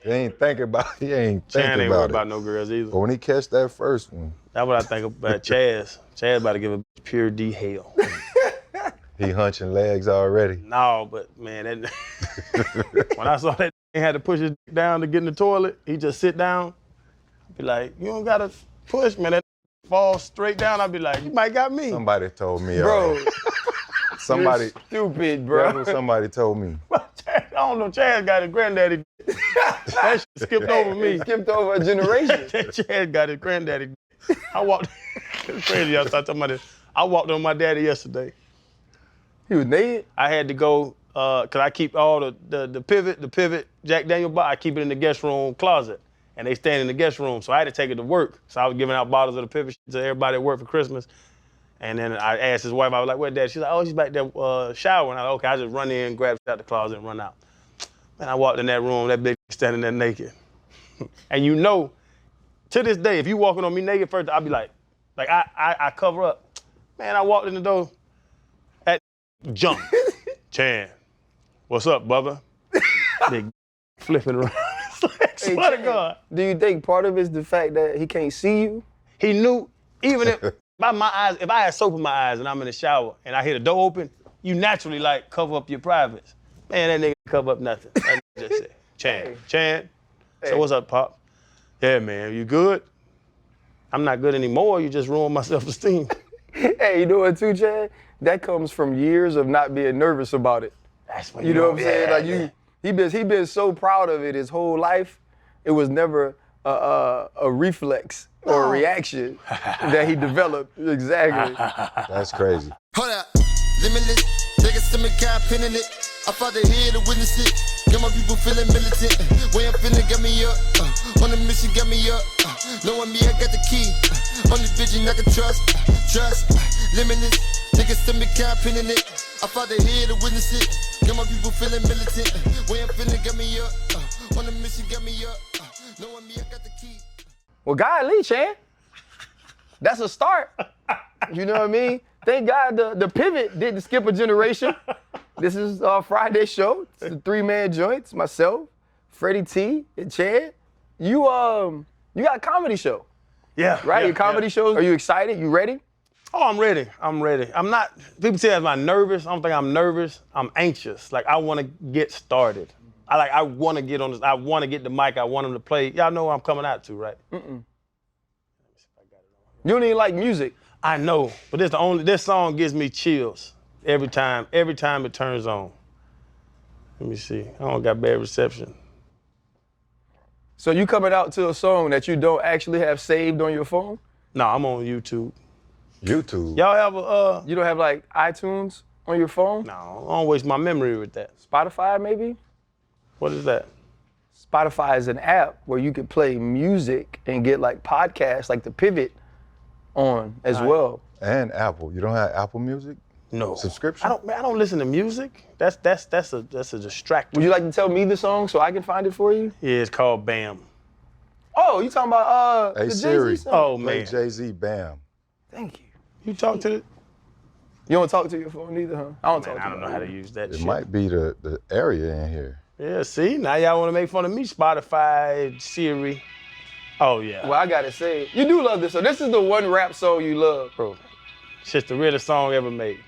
He ain't thinking about Chan ain't worried it. about no girls either. But when he catch that first one, that's what I think about Chaz. Chaz about to give a pure D hell. he hunching legs already. No, but man, that when I saw that he had to push his dick down to get in the toilet, he just sit down. I'd be like, you don't gotta push, man. That fall straight down. I'd be like, you might got me. Somebody told me, bro. Somebody stupid, bro. That's what somebody told me. I don't know. Chaz got his granddaddy. That shit skipped over me. Skipped over a generation. Chaz got his granddaddy. I walked. It's crazy. Y'all start talking about this. I walked on my daddy yesterday. He was naked? I had to go, cause I keep all the pivot, Jack Daniel bottle, I keep it in the guest room closet. And they stand in the guest room, so I had to take it to work. So I was giving out bottles of the pivot to everybody at work for Christmas. And then I asked his wife, I was like, where Dad? She's like, oh, she's back there showering. I was like, okay, I just run in, grab out the closet and run out. Man, I walked in that room, that big standing there naked. And you know, to this day, if you walking on me naked first, I'll be like I cover up. Man, I walked in the door, that jump. Chan, what's up, Bubba? Big flipping around. Hey, swear to God. Do you think part of it is the fact that he can't see you? He knew, even if by my eyes, if I had soap in my eyes and I'm in the shower and I hear the door open, you naturally like cover up your privates. Man, that nigga cover up nothing. That nigga just said, Chan. Hey. So what's up, Pop? Yeah, man, you good? I'm not good anymore. You just ruined my self-esteem. Hey, you know what too, Chad? That comes from years of not being nervous about it. That's what you know what I'm saying? Yeah. Like he been so proud of it his whole life. It was never a reflex or a reaction that he developed. Exactly. That's crazy. Hold up, limitless. Take a stomach, got pin in it. I fought the head to witness it. Got my people feeling militant. Way I'm feeling got me up. On the mission got me up. Knowing me, I got the key. Only vision I can trust. Trust, limitless. Take a stomach, got pin in it. I fought the head to witness it. Got my people feeling militant. Way I'm feeling got me up. On the mission got me up. Knowing me, I got the key. Well, golly, Chan. That's a start. You know what I mean? Thank God the pivot didn't skip a generation. This is our Friday show. It's the three-man joint. It's myself, Freddie T, and Chad. You got a comedy show. Yeah. Right? Yeah, Your comedy shows. Are you excited? You ready? Oh, I'm ready. I'm not, people say I'm nervous. I don't think I'm nervous. I'm anxious. Like, I want to get started. I want to get on this. I want to get the mic. I want them to play. Y'all know what I'm coming out to, right? Mm-mm. You don't even like music. I know, but this song gives me chills every time it turns on. Let me see. I don't got bad reception. So you coming out to a song that you don't actually have saved on your phone? No, I'm on YouTube. YouTube. Y'all have You don't have like iTunes on your phone? No, I don't waste my memory with that. Spotify maybe? What is that? Spotify is an app where you can play music and get like podcasts like The Pivot on as well. And Apple. You don't have Apple Music? No. Subscription? I don't listen to music. That's a distraction. Would you like to tell me the song so I can find it for you? Yeah, it's called Bam. Oh, you talking about Hey the Siri. Jay-Z song? Oh Play man. Jay-Z, Bam. Thank you. You talk to the You don't talk to your phone either, huh? I don't talk to I don't know how to use that It shit. might be the area in here. Yeah, see, now y'all want to make fun of me, Spotify, Siri. Oh yeah. Well, I gotta say, you do love this song. This is the one rap song you love. Bro, it's just the realest song ever made.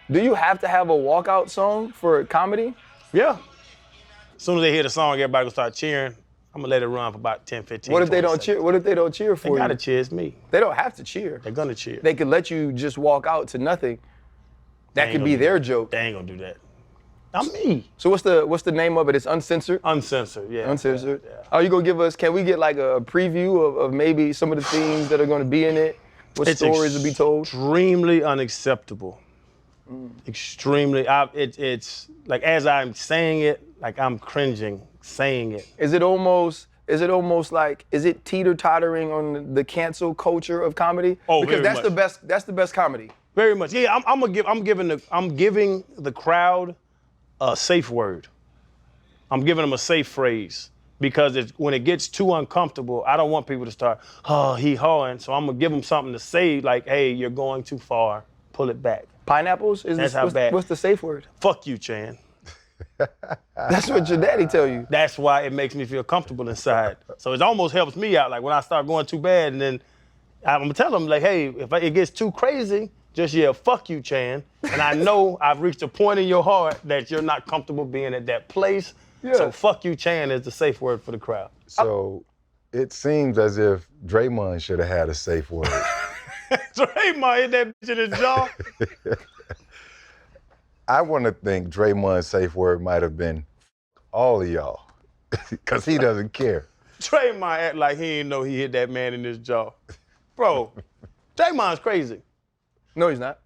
Do you have to have a walkout song for comedy? Yeah. As soon as they hear the song, everybody gonna start cheering. I'm gonna let it run for about 10, 15, What if they 20 don't cheer? seconds. What if they don't cheer for They you? gotta cheer, it's me. They don't have to cheer. They're gonna cheer. They could let you just walk out to nothing. That They could ain't be gonna do their that. joke. They ain't gonna do that. I'm me. So what's the name of it? It's Uncensored? Uncensored, yeah. Uncensored. Yeah. Are you gonna give us, can we get like a preview of maybe some of the themes that are gonna be in it? What stories will be told? Extremely unacceptable. Extremely, it's like as I'm saying it, like I'm cringing saying it. Is it almost like, is it teeter-tottering on the cancel culture of comedy? Oh, because very that's the best comedy. Very much. Yeah, I'm giving the crowd a safe word. I'm giving them a safe phrase because when it gets too uncomfortable, I don't want people to start hee-hawing. So I'm gonna give them something to say like, hey, you're going too far. Pull it back. Pineapples? That's how bad. What's the safe word? Fuck you, Chan. That's what your daddy tell you. That's why it makes me feel comfortable inside. So it almost helps me out. Like when I start going too bad, and then I'm gonna tell them like, hey, if it gets too crazy, just yell, fuck you, Chan. And I know I've reached a point in your heart that you're not comfortable being at that place. Yeah. So fuck you, Chan is the safe word for the crowd. So it seems as if Draymond should have had a safe word. Draymond hit that bitch in his jaw. I want to think Draymond's safe word might have been all of y'all, because he doesn't care. Draymond act like he didn't know he hit that man in his jaw. Bro, Draymond's crazy. No, he's not.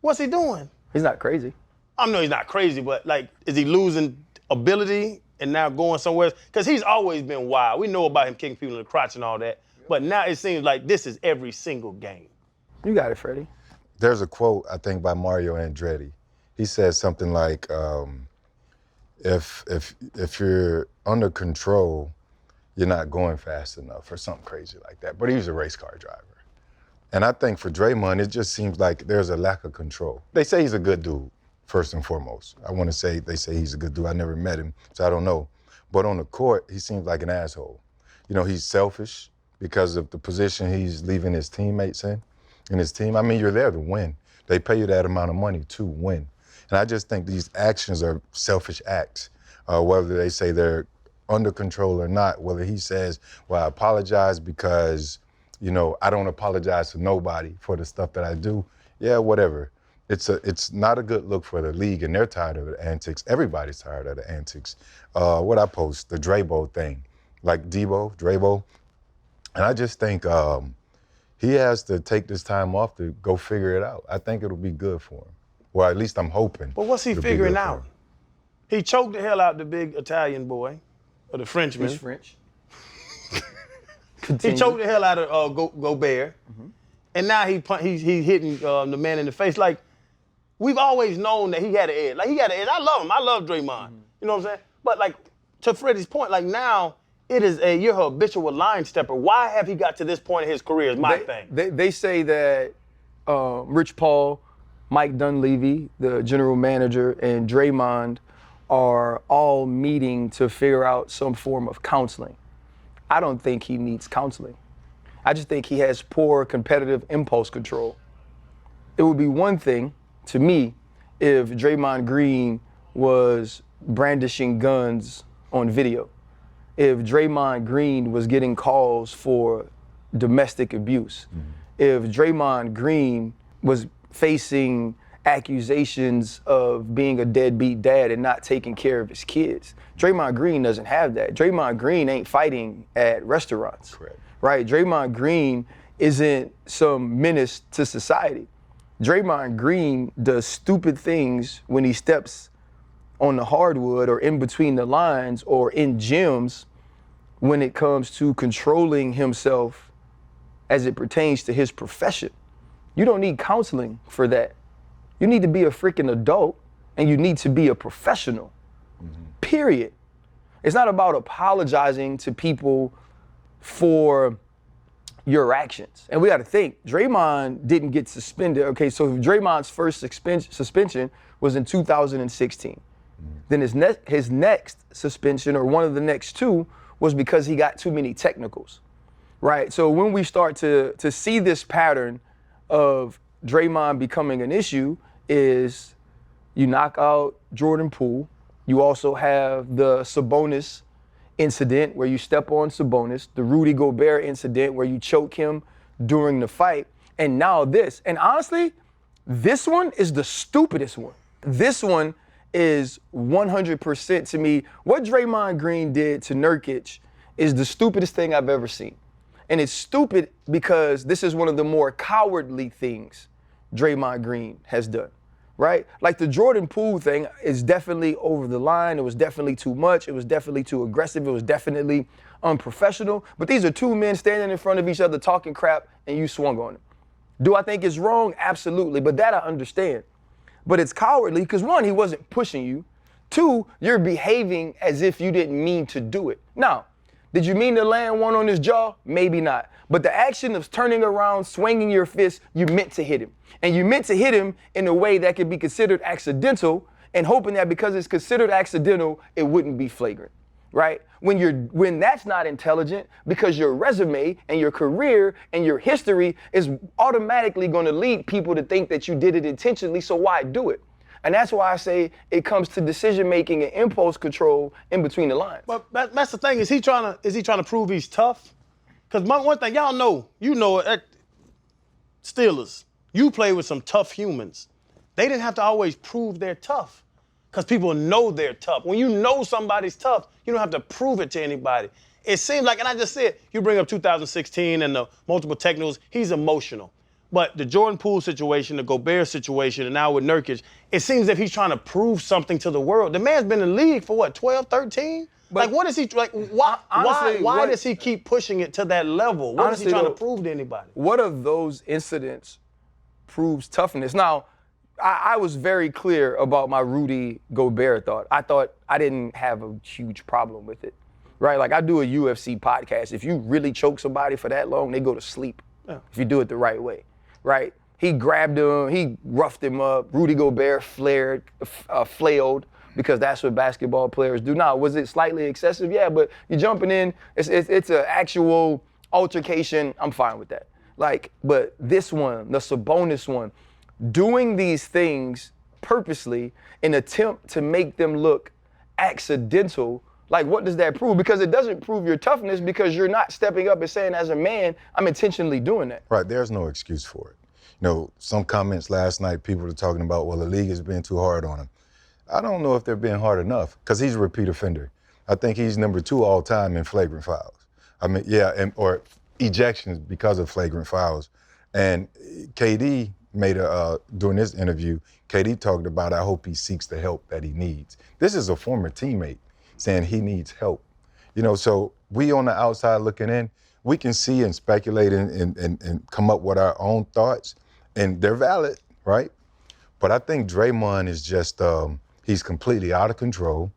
What's he doing? He's not crazy. I know he's not crazy, but like, is he losing ability and now going somewhere? Because he's always been wild. We know about him kicking people in the crotch and all that, but now it seems like this is every single game. You got it, Freddie. There's a quote, I think, by Mario Andretti. He says something like, if you're under control, you're not going fast enough, or something crazy like that. But he was a race car driver. And I think for Draymond, it just seems like there's a lack of control. They say he's a good dude, first and foremost. I want to say they say he's a good dude. I never met him, so I don't know. But on the court, he seems like an asshole. You know, he's selfish because of the position he's leaving his teammates in his team. I mean, you're there to win. They pay you that amount of money to win. And I just think these actions are selfish acts, whether they say they're under control or not, whether he says, well, I apologize because, you know, I don't apologize to nobody for the stuff that I do. Yeah, whatever. It's not a good look for the league, and they're tired of the antics. Everybody's tired of the antics. What I post, the Drabo thing, like Drabo. And I just think he has to take this time off to go figure it out. I think it'll be good for him. Well, at least I'm hoping. But what's he it'll be figuring good for out? him. He choked the hell out the big Italian boy, or the Frenchman. He's French. He choked the hell out of Gobert, and now he's hitting the man in the face. Like, we've always known that he had an edge. Like, he got an edge. I love him. I love Draymond. You know what I'm saying? But like, to Freddie's point, like now it is you're a habitual line stepper. Why have he got to this point in his career is my thing. They say that Rich Paul, Mike Dunleavy, the general manager, and Draymond are all meeting to figure out some form of counseling. I don't think he needs counseling. I just think he has poor competitive impulse control. It would be one thing, to me, if Draymond Green was brandishing guns on video. If Draymond Green was getting calls for domestic abuse. If Draymond Green was facing accusations of being a deadbeat dad and not taking care of his kids. Draymond Green doesn't have that. Draymond Green ain't fighting at restaurants. Correct. Right? Draymond Green isn't some menace to society. Draymond Green does stupid things when he steps on the hardwood or in between the lines or in gyms when it comes to controlling himself as it pertains to his profession. You don't need counseling for that. You need to be a freaking adult and you need to be a professional, period. It's not about apologizing to people for your actions. And we got to think, Draymond didn't get suspended. Okay, so Draymond's first suspension was in 2016. Then his next suspension, or one of the next two, was because he got too many technicals, right? So when we start to see this pattern of Draymond becoming an issue is you knock out Jordan Poole. You also have the Sabonis incident where you step on Sabonis, the Rudy Gobert incident where you choke him during the fight, and now this. And honestly, this one is the stupidest one. This one is 100% to me. What Draymond Green did to Nurkic is the stupidest thing I've ever seen. And it's stupid because this is one of the more cowardly things Draymond Green has done, right? Like the Jordan Poole thing is definitely over the line. It was definitely too much. It was definitely too aggressive. It was definitely unprofessional. But these are two men standing in front of each other talking crap and you swung on them. Do I think it's wrong? Absolutely. But that I understand. But it's cowardly because one, he wasn't pushing you. Two, you're behaving as if you didn't mean to do it. Now, did you mean to land one on his jaw? Maybe not. But the action of turning around, swinging your fist, you meant to hit him. And you meant to hit him in a way that could be considered accidental and hoping that because it's considered accidental, it wouldn't be flagrant, right? When that's not intelligent, because your resume and your career and your history is automatically going to lead people to think that you did it intentionally, so why do it? And that's why I say it comes to decision making and impulse control in between the lines. But that's the thing. Is he trying to prove he's tough? Because one thing y'all know, you know it. Steelers, you play with some tough humans. They didn't have to always prove they're tough, because people know they're tough. When you know somebody's tough, you don't have to prove it to anybody. It seems like, and I just said, you bring up 2016 and the multiple technicals, he's emotional. But the Jordan Poole situation, the Gobert situation, and now with Nurkic, it seems as if he's trying to prove something to the world. The man's been in the league for what, 12, 13? But like, what is he, like, why does he keep pushing it to that level? What is he trying to prove to anybody? What of those incidents proves toughness? Now, I was very clear about my Rudy Gobert thought. I thought I didn't have a huge problem with it, right? Like, I do a UFC podcast. If you really choke somebody for that long, they go to sleep if you do it the right way, right? He grabbed him, he roughed him up. Rudy Gobert flailed, because that's what basketball players do. Now, was it slightly excessive? Yeah, but you're jumping in, it's an actual altercation, I'm fine with that. Like, but this one, the Sabonis one, doing these things purposely in attempt to make them look accidental, like, what does that prove? Because it doesn't prove your toughness, because you're not stepping up and saying, as a man, I'm intentionally doing that. Right, there's no excuse for it. You know, some comments last night, people were talking about, well, the league has been too hard on him. I don't know if they're being hard enough, because he's a repeat offender. I think he's number 2 all time in flagrant fouls. I mean, yeah, or ejections because of flagrant fouls. And KD made during this interview, KD talked about, I hope he seeks the help that he needs. This is a former teammate saying he needs help. You know, so we on the outside looking in, we can see and speculate and come up with our own thoughts, and they're valid, right? But I think Draymond is just, he's completely out of control.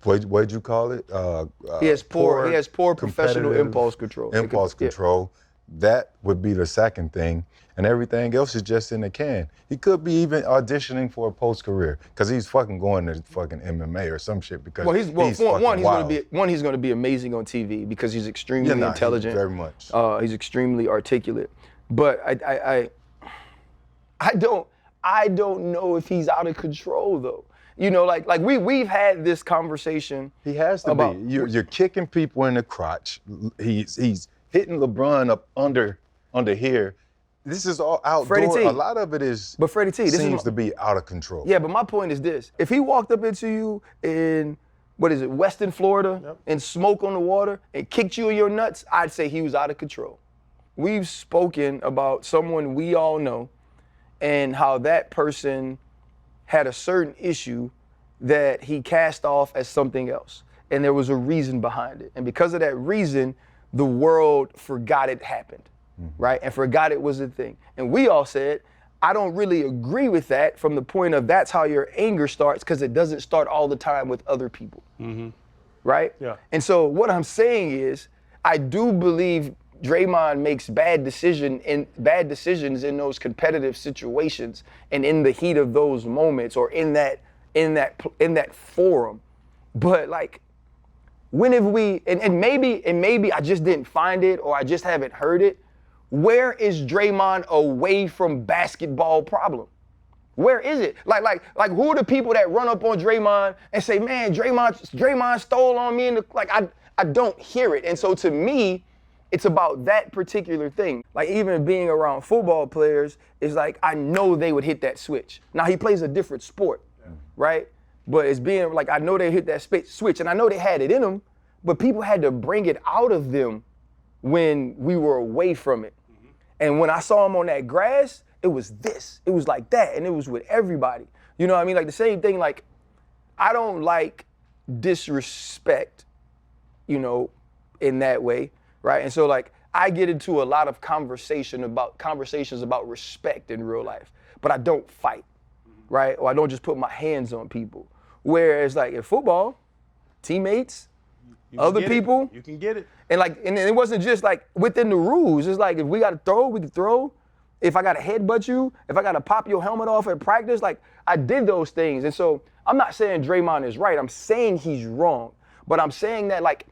What'd you call it? He has poor professional impulse control. Impulse control. That would be the second thing. And everything else is just in the can. He could be even auditioning for a post-career, because he's fucking going to fucking MMA or some shit, because he's going to be amazing on TV, because he's extremely intelligent. Very much. He's extremely articulate. But I don't know if he's out of control, though. You know, like we've had this conversation. He has to be. You're kicking people in the crotch. He's hitting LeBron up under here. This is all outdoor. A lot of it is. But Freddie T, seems to be out of control. Yeah, but my point is this: if he walked up into you in Western Florida, and smoke on the water, and kicked you in your nuts, I'd say he was out of control. We've spoken about someone we all know, and how that person had a certain issue that he cast off as something else. And there was a reason behind it. And because of that reason, the world forgot it happened, right? And forgot it was a thing. And we all said, I don't really agree with that, from the point of that's how your anger starts, because it doesn't start all the time with other people, right? Yeah. And so what I'm saying is, I do believe Draymond makes bad decisions in those competitive situations, and in the heat of those moments, or in that forum. But like, when have we? And maybe I just didn't find it, or I just haven't heard it. Where is Draymond away from basketball problem? Where is it? Like who are the people that run up on Draymond and say, man, Draymond stole on me? And I don't hear it. And so to me, it's about that particular thing. Like, even being around football players, is like, I know they would hit that switch. Now, he plays a different sport, right? But it's being like, I know they hit that switch, and I know they had it in them, but people had to bring it out of them when we were away from it. And when I saw him on that grass, it was this. It was like that, and it was with everybody. You know what I mean? Like, the same thing, like, I don't like disrespect, you know, in that way. Right, and so like, I get into a lot of conversations about respect in real life, but I don't fight, right? Or I don't just put my hands on people. Whereas like in football, teammates, other people, you can get it. And like, and it wasn't just like within the rules. It's like, if we got to throw, we can throw. If I gotta headbutt you, if I gotta pop your helmet off at practice, like I did those things. And so I'm not saying Draymond is right. I'm saying he's wrong. But I'm saying that, like,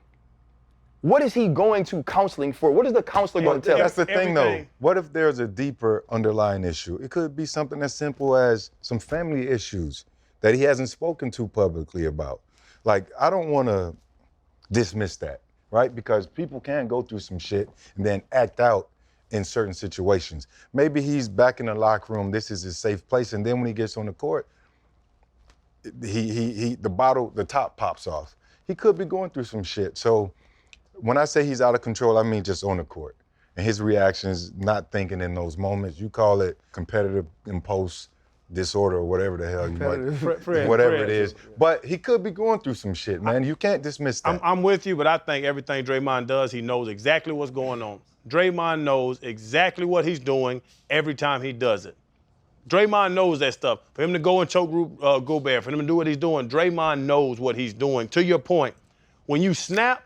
what is he going to counseling for? What is the counselor going to tell That's him? the thing, though. What if there's a deeper underlying issue? It could be something as simple as some family issues that he hasn't spoken to publicly about. Like, I don't want to dismiss that, right? Because people can go through some shit and then act out in certain situations. Maybe he's back in the locker room, this is his safe place, and then when he gets on the court, the top pops off. He could be going through some shit. So when I say he's out of control, I mean just on the court. And his reactions, not thinking in those moments, you call it competitive impulse disorder or whatever the hell you might, whatever it is. But he could be going through some shit, man. You can't dismiss that. I'm with you, but I think everything Draymond does, he knows exactly what's going on. Draymond knows exactly what he's doing every time he does it. Draymond knows that stuff. For him to go and choke Gobert, for him to do what he's doing, Draymond knows what he's doing. To your point, when you snap,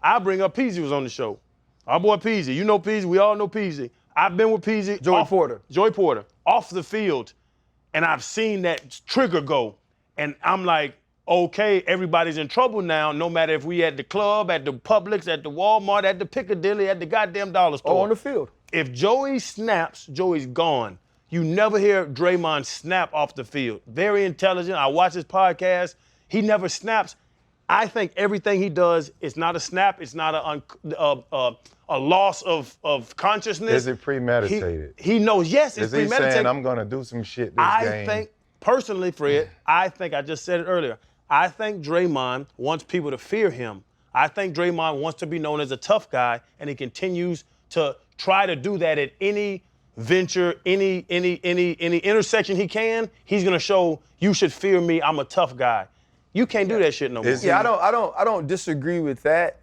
I bring up Peasy was on the show. Our boy Peasy, you know Peasy, we all know Peasy. I've been with Peasy. Joey Porter, off the field, and I've seen that trigger go. And I'm like, okay, everybody's in trouble now, no matter if we at the club, at the Publix, at the Walmart, at the Piccadilly, at the goddamn dollar store. Oh, on the field. If Joey snaps, Joey's gone. You never hear Draymond snap off the field. Very intelligent. I watch his podcast. He never snaps. I think everything he does is not a snap. It's not a loss of consciousness. Is it premeditated? He knows, yes, it's premeditated. Is he saying, I'm going to do some shit this game? I think, personally, Fred, I just said it earlier, I think Draymond wants people to fear him. I think Draymond wants to be known as a tough guy, and he continues to try to do that at any venture, any intersection he can. He's going to show, you should fear me, I'm a tough guy. You can't do that shit no more. Yeah, I don't disagree with that,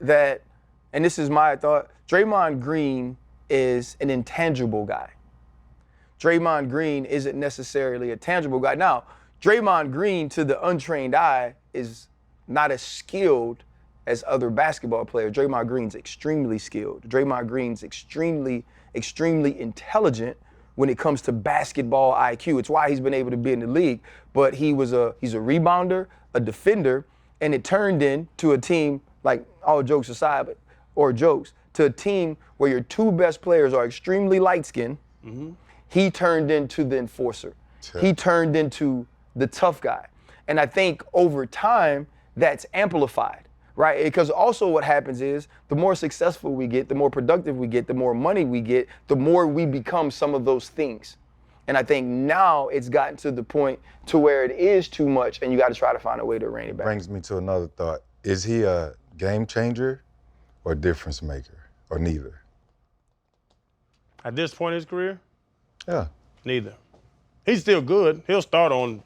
and this is my thought. Draymond Green is an intangible guy. Draymond Green isn't necessarily a tangible guy. Now, Draymond Green, to the untrained eye, is not as skilled as other basketball players. Draymond Green's extremely skilled. Draymond Green's extremely intelligent when it comes to basketball IQ. It's why he's been able to be in the league. But he's a rebounder, a defender, and it turned into a team, like, all jokes aside, to a team where your two best players are extremely light-skinned. Mm-hmm. He turned into the enforcer. Yeah. He turned into the tough guy. And I think over time, that's amplified, right? Because also what happens is the more successful we get, the more productive we get, the more money we get, the more we become some of those things. And I think now it's gotten to the point to where it is too much and you got to try to find a way to rein it back. Brings me to another thought. Is he a game changer or difference maker or neither? At this point in his career? Yeah. Neither. He's still good. He'll start on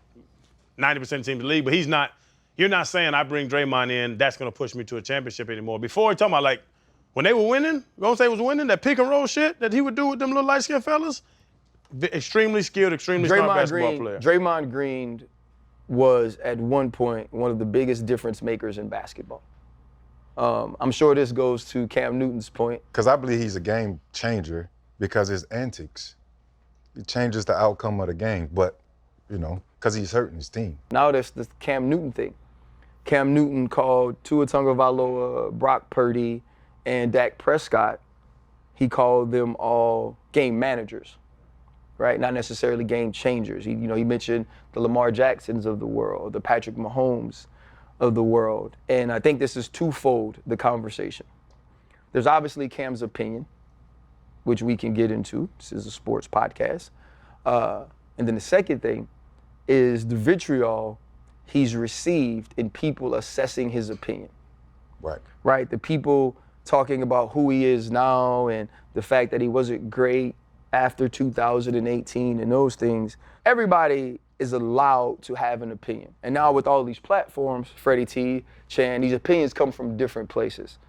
90% of the team in the league, but he's not. You're not saying I bring Draymond in, that's going to push me to a championship anymore. Before, you're talking about, like, when they were winning, Golden State was winning, that pick and roll shit that he would do with them little light-skinned fellas, extremely skilled, extremely smart basketball player. Draymond Green was, at one point, one of the biggest difference makers in basketball. I'm sure this goes to Cam Newton's point. Because I believe he's a game changer because his antics. It changes the outcome of the game, but, because he's hurting his team. Now there's the Cam Newton thing. Cam Newton called Tua Tagovailoa, Brock Purdy, and Dak Prescott. He called them all game managers, right? Not necessarily game changers. He mentioned the Lamar Jacksons of the world, the Patrick Mahomes of the world. And I think this is twofold, the conversation. There's obviously Cam's opinion, which we can get into. This is a sports podcast. And then the second thing is the vitriol he's received in people assessing his opinion. Right. Right? The people talking about who he is now and the fact that he wasn't great after 2018 and those things. Everybody is allowed to have an opinion. And now with all these platforms, Freddie T, Chan, these opinions come from different places.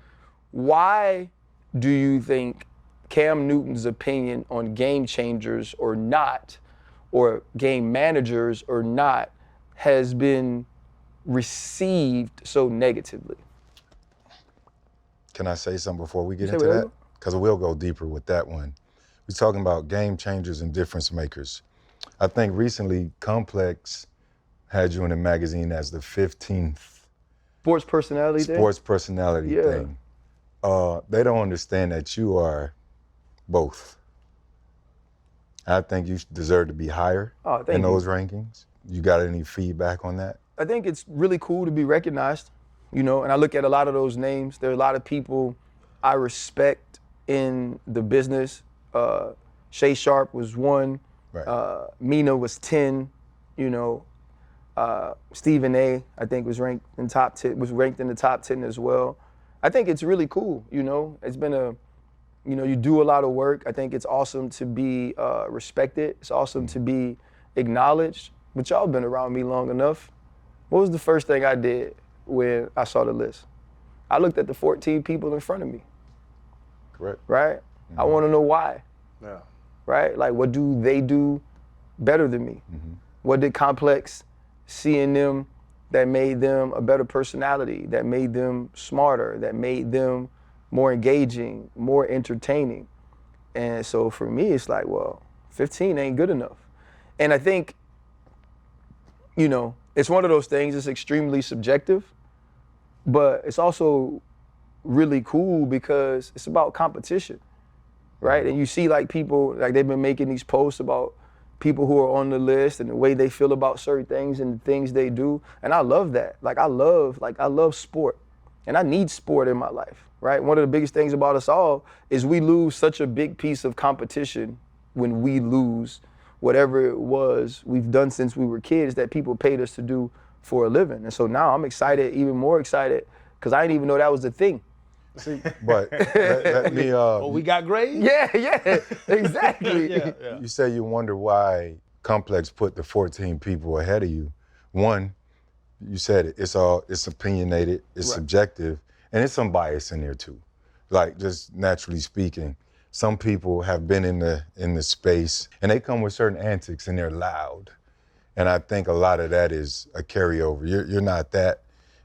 Why do you think Cam Newton's opinion on game changers or not, or game managers or not, has been received so negatively? Can I say something before we get into that? Because we'll go deeper with that one. We're talking about game changers and difference makers. I think recently Complex had you in the magazine as the 15th Sports personality thing? sports personality Yeah. thing. They don't understand that you are both. I think you deserve to be higher Oh, thank in you. those rankings. You got any feedback on that? I think it's really cool to be recognized, you know, and I look at a lot of those names. There are a lot of people I respect in the business. Shay Sharp was one. Right. Mina was 10, you know. Stephen A, I think was ranked in top 10, was ranked in the top 10 as well. I think it's really cool, you know. It's been you do a lot of work. I think it's awesome to be respected. It's awesome to be acknowledged. But y'all been around me long enough. What was the first thing I did when I saw the list? I looked at the 14 people in front of me, Correct. right? I want to know why, Yeah. right? Like, what do they do better than me? What did Complex see in them that made them a better personality, that made them smarter, that made them more engaging, more entertaining? And so for me, it's like, well, 15 ain't good enough. And I think, you know, it's one of those things, it's extremely subjective, but it's also really cool because it's about competition, right? And you see like people, like they've been making these posts about people who are on the list and the way they feel about certain things and the things they do. And I love that. I love sport. And I need sport in my life, right? One of the biggest things about us all is we lose such a big piece of competition when we lose whatever it was we've done since we were kids that people paid us to do for a living. And so now I'm excited, even more excited, because I didn't even know that was a thing. See, but let me. Oh, we got grades? Yeah, exactly. Yeah. You say you wonder why Complex put the 14 people ahead of you. One, you said it, it's opinionated, it's subjective, and it's some bias in there too. Like, just naturally speaking, some people have been in the space and they come with certain antics and they're loud. And I think a lot of that is a carryover. You're not that.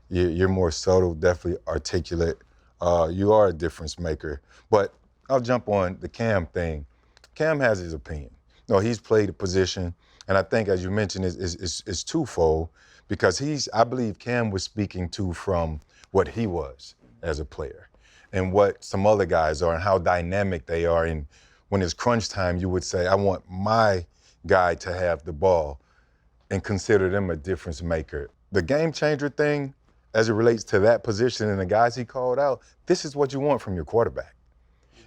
You're more subtle, definitely articulate. You are a difference maker. But I'll jump on the Cam thing. Cam has his opinion. No, he's played a position, and I think, as you mentioned, it's twofold, because I believe Cam was speaking to from what he was as a player and what some other guys are and how dynamic they are. And when it's crunch time, you would say, I want my guy to have the ball and consider them a difference maker. The game changer thing, as it relates to that position and the guys he called out, this is what you want from your quarterback.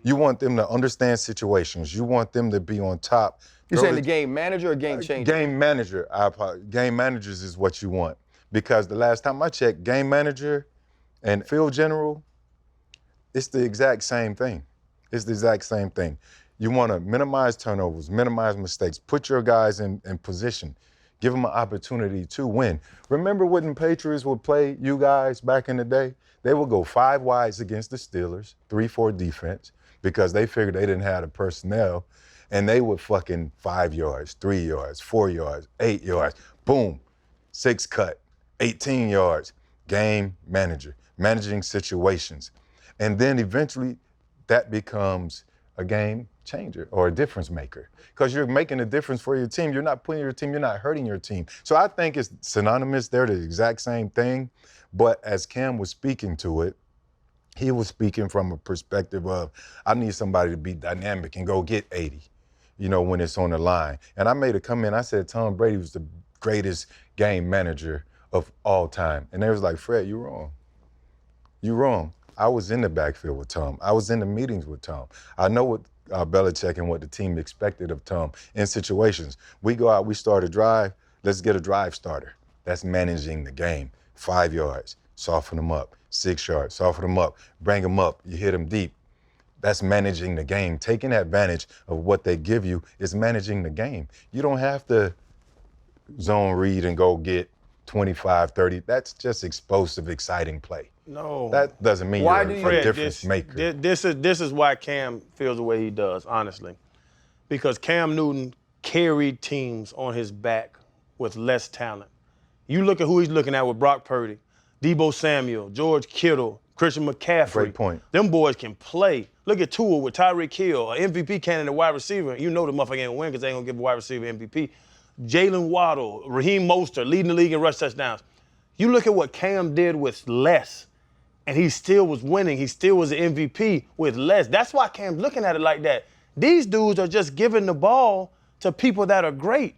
You want them to understand situations. You want them to be on top. You saying the game manager or game changer? Game manager. Game managers is what you want. Because the last time I checked, game manager and field general, it's the exact same thing. It's the exact same thing. You want to minimize turnovers, minimize mistakes, put your guys in position, give them an opportunity to win. Remember when the Patriots would play you guys back in the day? They would go 5 wides against the Steelers, 3-4 defense, because they figured they didn't have the personnel, and they would fucking 5 yards, 3 yards, 4 yards, 8 yards, boom, 6 cut, 18 yards, game manager, managing situations. And then eventually that becomes a game changer or a difference maker, because you're making a difference for your team. You're not putting your team, you're not hurting your team. So I think it's synonymous. They're the exact same thing. But as Cam was speaking to it, he was speaking from a perspective of, I need somebody to be dynamic and go get 80, when it's on the line. And I made a comment, I said Tom Brady was the greatest game manager of all time. And they was like, Fred, you're wrong. You're wrong. I was in the backfield with Tom. I was in the meetings with Tom. I know what Belichick and what the team expected of Tom in situations. We go out, we start a drive, let's get a drive starter. That's managing the game. 5 yards, soften them up. 6 yards, soften them up. Bring them up, you hit them deep. That's managing the game. Taking advantage of what they give you is managing the game. You don't have to zone read and go get 25, 30. That's just explosive, exciting play. No. That doesn't mean Why you're do you- a difference maker. This is why Cam feels the way he does, honestly. Because Cam Newton carried teams on his back with less talent. You look at who he's looking at with Brock Purdy, Debo Samuel, George Kittle, Christian McCaffrey. Great point. Them boys can play. Look at Tua with Tyreek Hill, an MVP candidate wide receiver. You know the motherfucker ain't gonna win because they ain't gonna give a wide receiver MVP. Jalen Waddle, Raheem Mostert, leading the league in rush touchdowns. You look at what Cam did with less, and he still was winning. He still was an MVP with less. That's why Cam's looking at it like that. These dudes are just giving the ball to people that are great.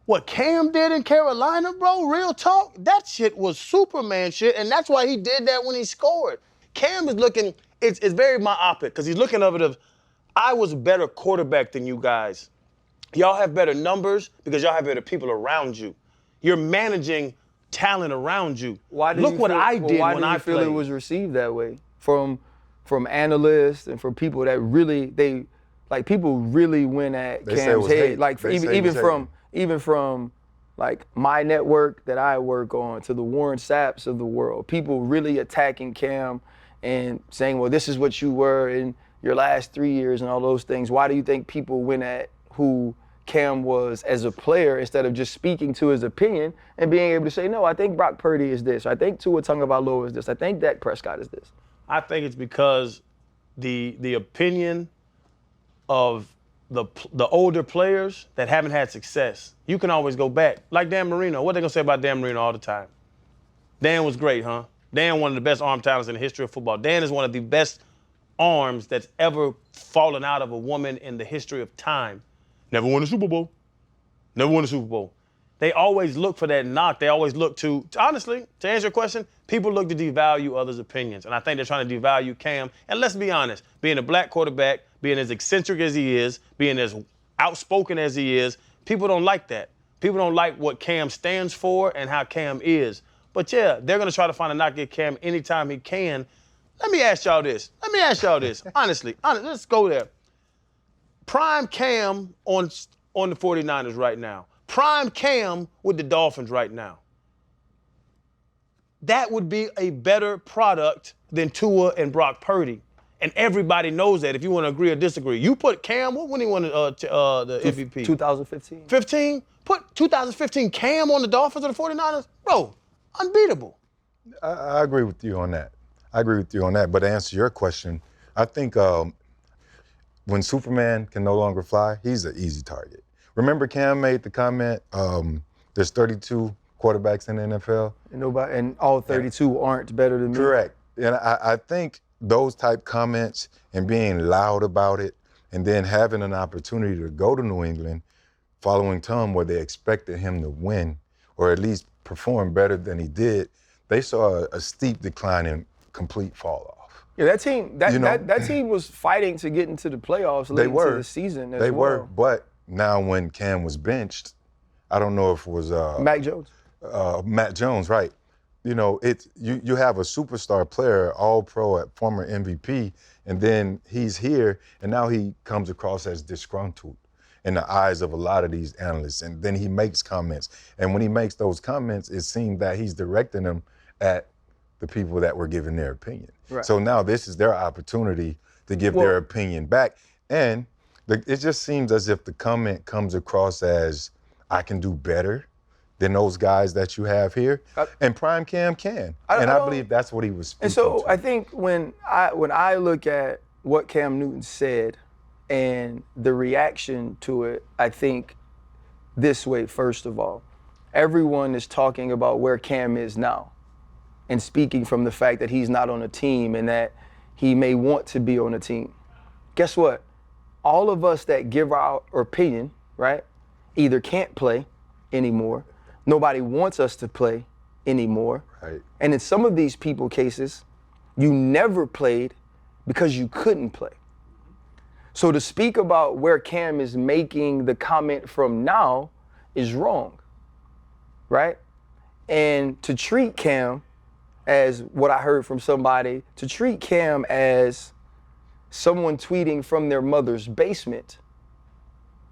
What Cam did in Carolina, bro, real talk, that shit was Superman shit, and that's why he did that when he scored. Cam is looking, it's very myopic, because he's looking of it of, I was a better quarterback than you guys. Y'all have better numbers because y'all have better people around you. You're managing talent around you. Look what I did when I feel played. it was received that way from analysts and from people that really people really went at They say it Cam's was head. hate. Like They say it was even from like my network that I work on to the Warren Sapps of the world, people really attacking Cam and saying, well, this is what you were in your last 3 years and all those things. Why do you think people went at who Cam was as a player instead of just speaking to his opinion and being able to say, no, I think Brock Purdy is this. I think Tua Tagovailoa is this. I think Dak Prescott is this. I think it's because the opinion of the older players that haven't had success, you can always go back. Like Dan Marino. What they gonna say about Dan Marino all the time? Dan was great, huh? Dan, one of the best arm talents in the history of football. Dan is one of the best arms that's ever fallen out of a woman in the history of time. Never won a Super Bowl. Never won a Super Bowl. They always look for that knock. They always look to, honestly, to answer your question, people look to devalue others' opinions. And I think they're trying to devalue Cam. And let's be honest, being a black quarterback, being as eccentric as he is, being as outspoken as he is, people don't like that. People don't like what Cam stands for and how Cam is. But yeah, they're going to try to find a knock at Cam anytime he can. Let me ask y'all this. Honestly, let's go there. Prime Cam on the 49ers right now. Prime Cam with the Dolphins right now. That would be a better product than Tua and Brock Purdy. And everybody knows that if you want to agree or disagree. You put Cam, when he won the MVP? 2015. 15? Put 2015 Cam on the Dolphins or the 49ers? Bro, unbeatable. I agree with you on that. But to answer your question, I think when Superman can no longer fly, he's an easy target. Remember Cam made the comment, there's 32 quarterbacks in the NFL? And all 32 aren't better than me. Correct. And I think those type comments and being loud about it and then having an opportunity to go to New England following Tom where they expected him to win or at least perform better than he did, they saw a steep decline and complete fall off. Yeah, that team that team was fighting to get into the playoffs late into the season as well. They were, but now when Cam was benched, I don't know if it was Mac Jones. Matt Jones, right. You know, you have a superstar player, all-pro, former MVP, and then he's here, and now he comes across as disgruntled in the eyes of a lot of these analysts, and then he makes comments. And when he makes those comments, it seems that he's directing them at the people that were giving their opinion. Right. So now this is their opportunity to give their opinion back. And it just seems as if the comment comes across as, I can do better than those guys that you have here, and Prime Cam can. I believe that's what he was speaking And so to. I think when I look at what Cam Newton said and the reaction to it, I think this way, first of all. Everyone is talking about where Cam is now and speaking from the fact that he's not on a team and that he may want to be on a team. Guess what? All of us that give our opinion, right, either can't play anymore. Nobody wants us to play anymore. Right. And in some of these people cases, you never played because you couldn't play. So to speak about where Cam is making the comment from now is wrong, right? And to treat Cam as what I heard from somebody, to treat Cam as someone tweeting from their mother's basement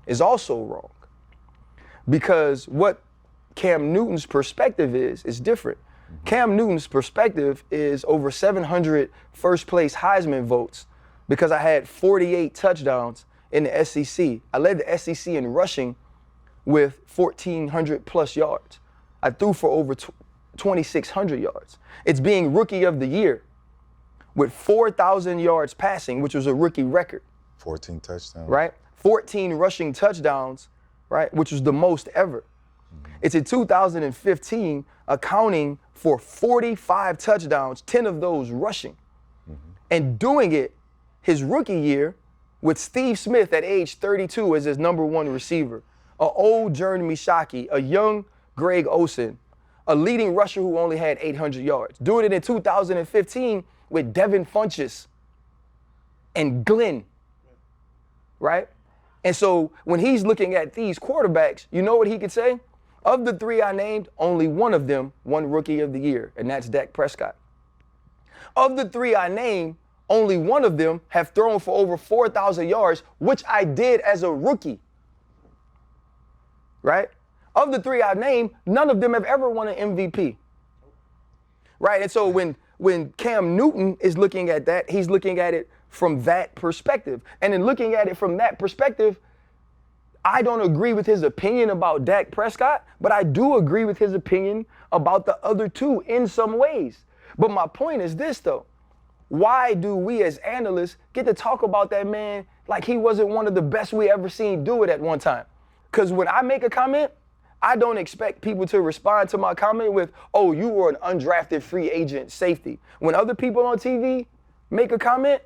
is also wrong. Because what Cam Newton's perspective is different. Cam Newton's perspective is over 700 first place Heisman votes because I had 48 touchdowns in the SEC. I led the SEC in rushing with 1,400 plus yards. I threw for over 2,600 yards. It's being rookie of the year with 4,000 yards passing, which was a rookie record. 14 touchdowns. Right? 14 rushing touchdowns, right? Which was the most ever. It's in 2015, accounting for 45 touchdowns, 10 of those rushing. And doing it his rookie year with Steve Smith at age 32 as his number one receiver, an old Jeremy Shockey, a young Greg Olsen, a leading rusher who only had 800 yards. Doing it in 2015 with Devin Funchess and Glenn, right? And so when he's looking at these quarterbacks, you know what he could say? Of the three I named, only one of them won Rookie of the Year, and that's Dak Prescott. Of the three I named, only one of them have thrown for over 4,000 yards, which I did as a rookie, right? Of the three I named, none of them have ever won an MVP, right? And so when Cam Newton is looking at that, he's looking at it from that perspective. And in looking at it from that perspective, I don't agree with his opinion about Dak Prescott, but I do agree with his opinion about the other two in some ways. But my point is this, though. Why do we as analysts get to talk about that man like he wasn't one of the best we ever seen do it at one time? Because when I make a comment, I don't expect people to respond to my comment with, oh, you were an undrafted free agent safety. When other people on TV make a comment,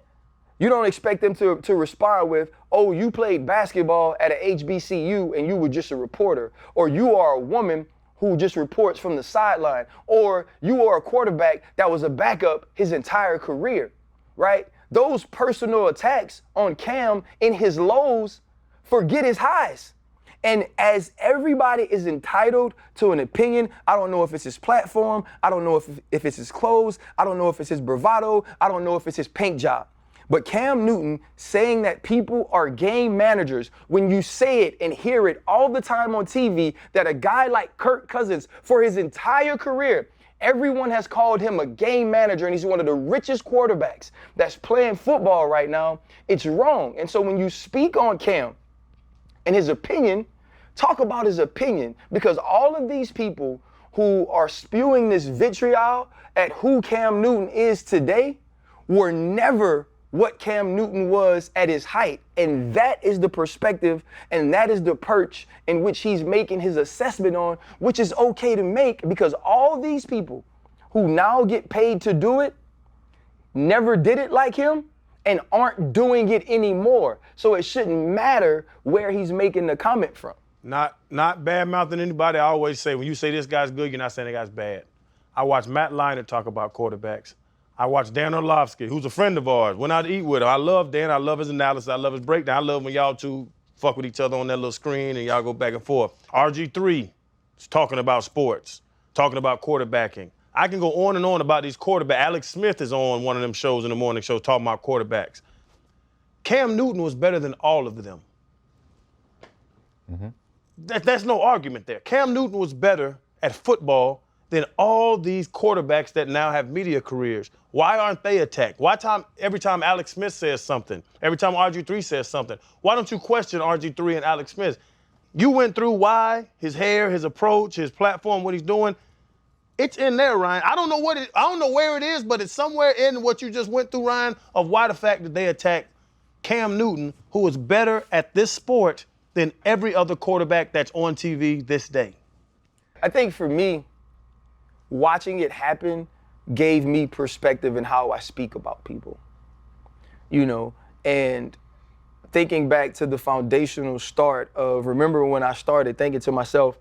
you don't expect them to respond with, oh, you played basketball at an HBCU and you were just a reporter. Or you are a woman who just reports from the sideline. Or you are a quarterback that was a backup his entire career, right? Those personal attacks on Cam in his lows forget his highs. And as everybody is entitled to an opinion, I don't know if it's his platform, I don't know if it's his clothes, I don't know if it's his bravado, I don't know if it's his paint job. But Cam Newton saying that people are game managers, when you say it and hear it all the time on TV, that a guy like Kirk Cousins, for his entire career, everyone has called him a game manager and he's one of the richest quarterbacks that's playing football right now, it's wrong. And so when you speak on Cam and his opinion, talk about his opinion, because all of these people who are spewing this vitriol at who Cam Newton is today were never what Cam Newton was at his height. And that is the perspective and that is the perch in which he's making his assessment on, which is okay to make because all these people who now get paid to do it never did it like him and aren't doing it anymore. So it shouldn't matter where he's making the comment from. Not bad-mouthing anybody. I always say, when you say this guy's good, you're not saying that guy's bad. I watched Matt Leinart talk about quarterbacks. I watched Dan Orlovsky, who's a friend of ours. Went out to eat with him. I love Dan. I love his analysis. I love his breakdown. I love when y'all two fuck with each other on that little screen and y'all go back and forth. RG3 is talking about sports, talking about quarterbacking. I can go on and on about these quarterbacks. Alex Smith is on one of them shows in the morning show talking about quarterbacks. Cam Newton was better than all of them. That's no argument there. Cam Newton was better at football than all these quarterbacks that now have media careers. Why aren't they attacked? Every time Alex Smith says something, every time RG3 says something, why don't you question RG3 and Alex Smith? You went through why, his hair, his approach, his platform, what he's doing. It's in there, Ryan. I don't know where it is, but it's somewhere in what you just went through, Ryan, of why the fact that they attacked Cam Newton, who is better at this sport than every other quarterback that's on TV this day. I think for me, watching it happen gave me perspective in how I speak about people, you know, and thinking back to the foundational start of, remember when I started thinking to myself,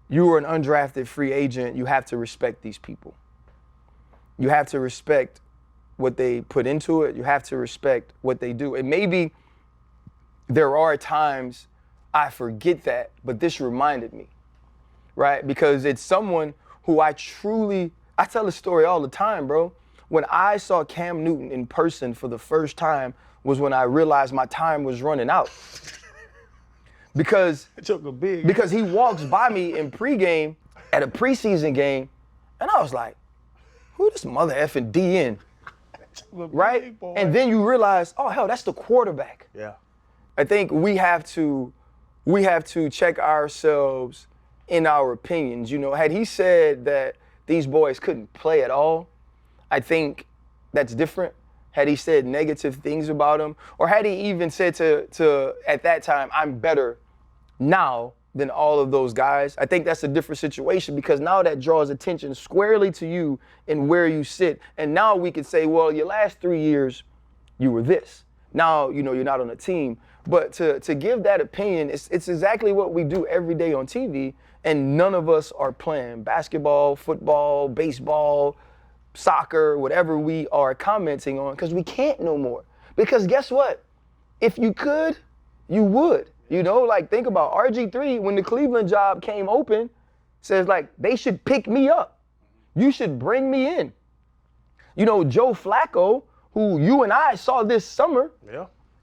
you were an undrafted free agent, you have to respect these people. You have to respect what they put into it, you have to respect what they do. And maybe there are times I forget that, but this reminded me, right? Because it's someone who I tell a story all the time, bro. When I saw Cam Newton in person for the first time was when I realized my time was running out. Because he walks by me in pregame at a preseason game, and I was like, who this mother effing DN? Right? And then you realize, oh hell, that's the quarterback. Yeah. I think we have to check ourselves in our opinions. You know, had he said that these boys couldn't play at all, I think that's different? Had he said negative things about him? Or had he even said to at that time, I'm better now than all of those guys? I think that's a different situation because now that draws attention squarely to you and where you sit. And now we can say, well, your last 3 years, you were this. Now, you know, you're not on a team. But to give that opinion, it's exactly what we do every day on TV, and none of us are playing basketball, football, baseball, soccer, whatever we are commenting on, because we can't no more. Because guess what? If you could, you would. You know, like think about RG3 when the Cleveland job came open, says like, they should pick me up. You should bring me in. You know, Joe Flacco, who you and I saw this summer,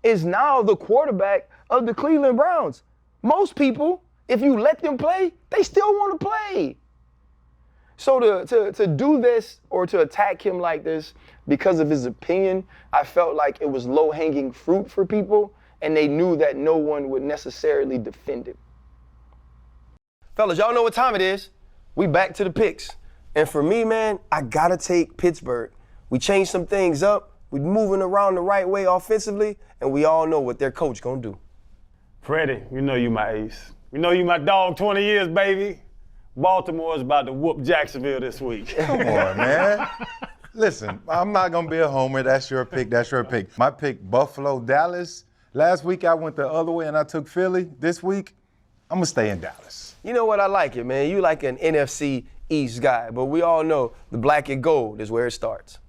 is now the quarterback of the Cleveland Browns. Most people, if you let them play, they still want to play. So to do this or to attack him like this because of his opinion, I felt like it was low-hanging fruit for people, and they knew that no one would necessarily defend it. Fellas, y'all know what time it is. We back to the picks. And for me, man, I gotta take Pittsburgh. We changed some things up. We moving around the right way offensively, and we all know what their coach gonna do. Freddie, you know you my ace. You know you my dog 20 years, baby. Baltimore's about to whoop Jacksonville this week. Come on, man. Listen, I'm not going to be a homer. That's your pick. That's your pick. My pick, Buffalo, Dallas. Last week I went the other way and I took Philly. This week, I'm going to stay in Dallas. You know what? I like it, man. You like an NFC East guy, but we all know the black and gold is where it starts.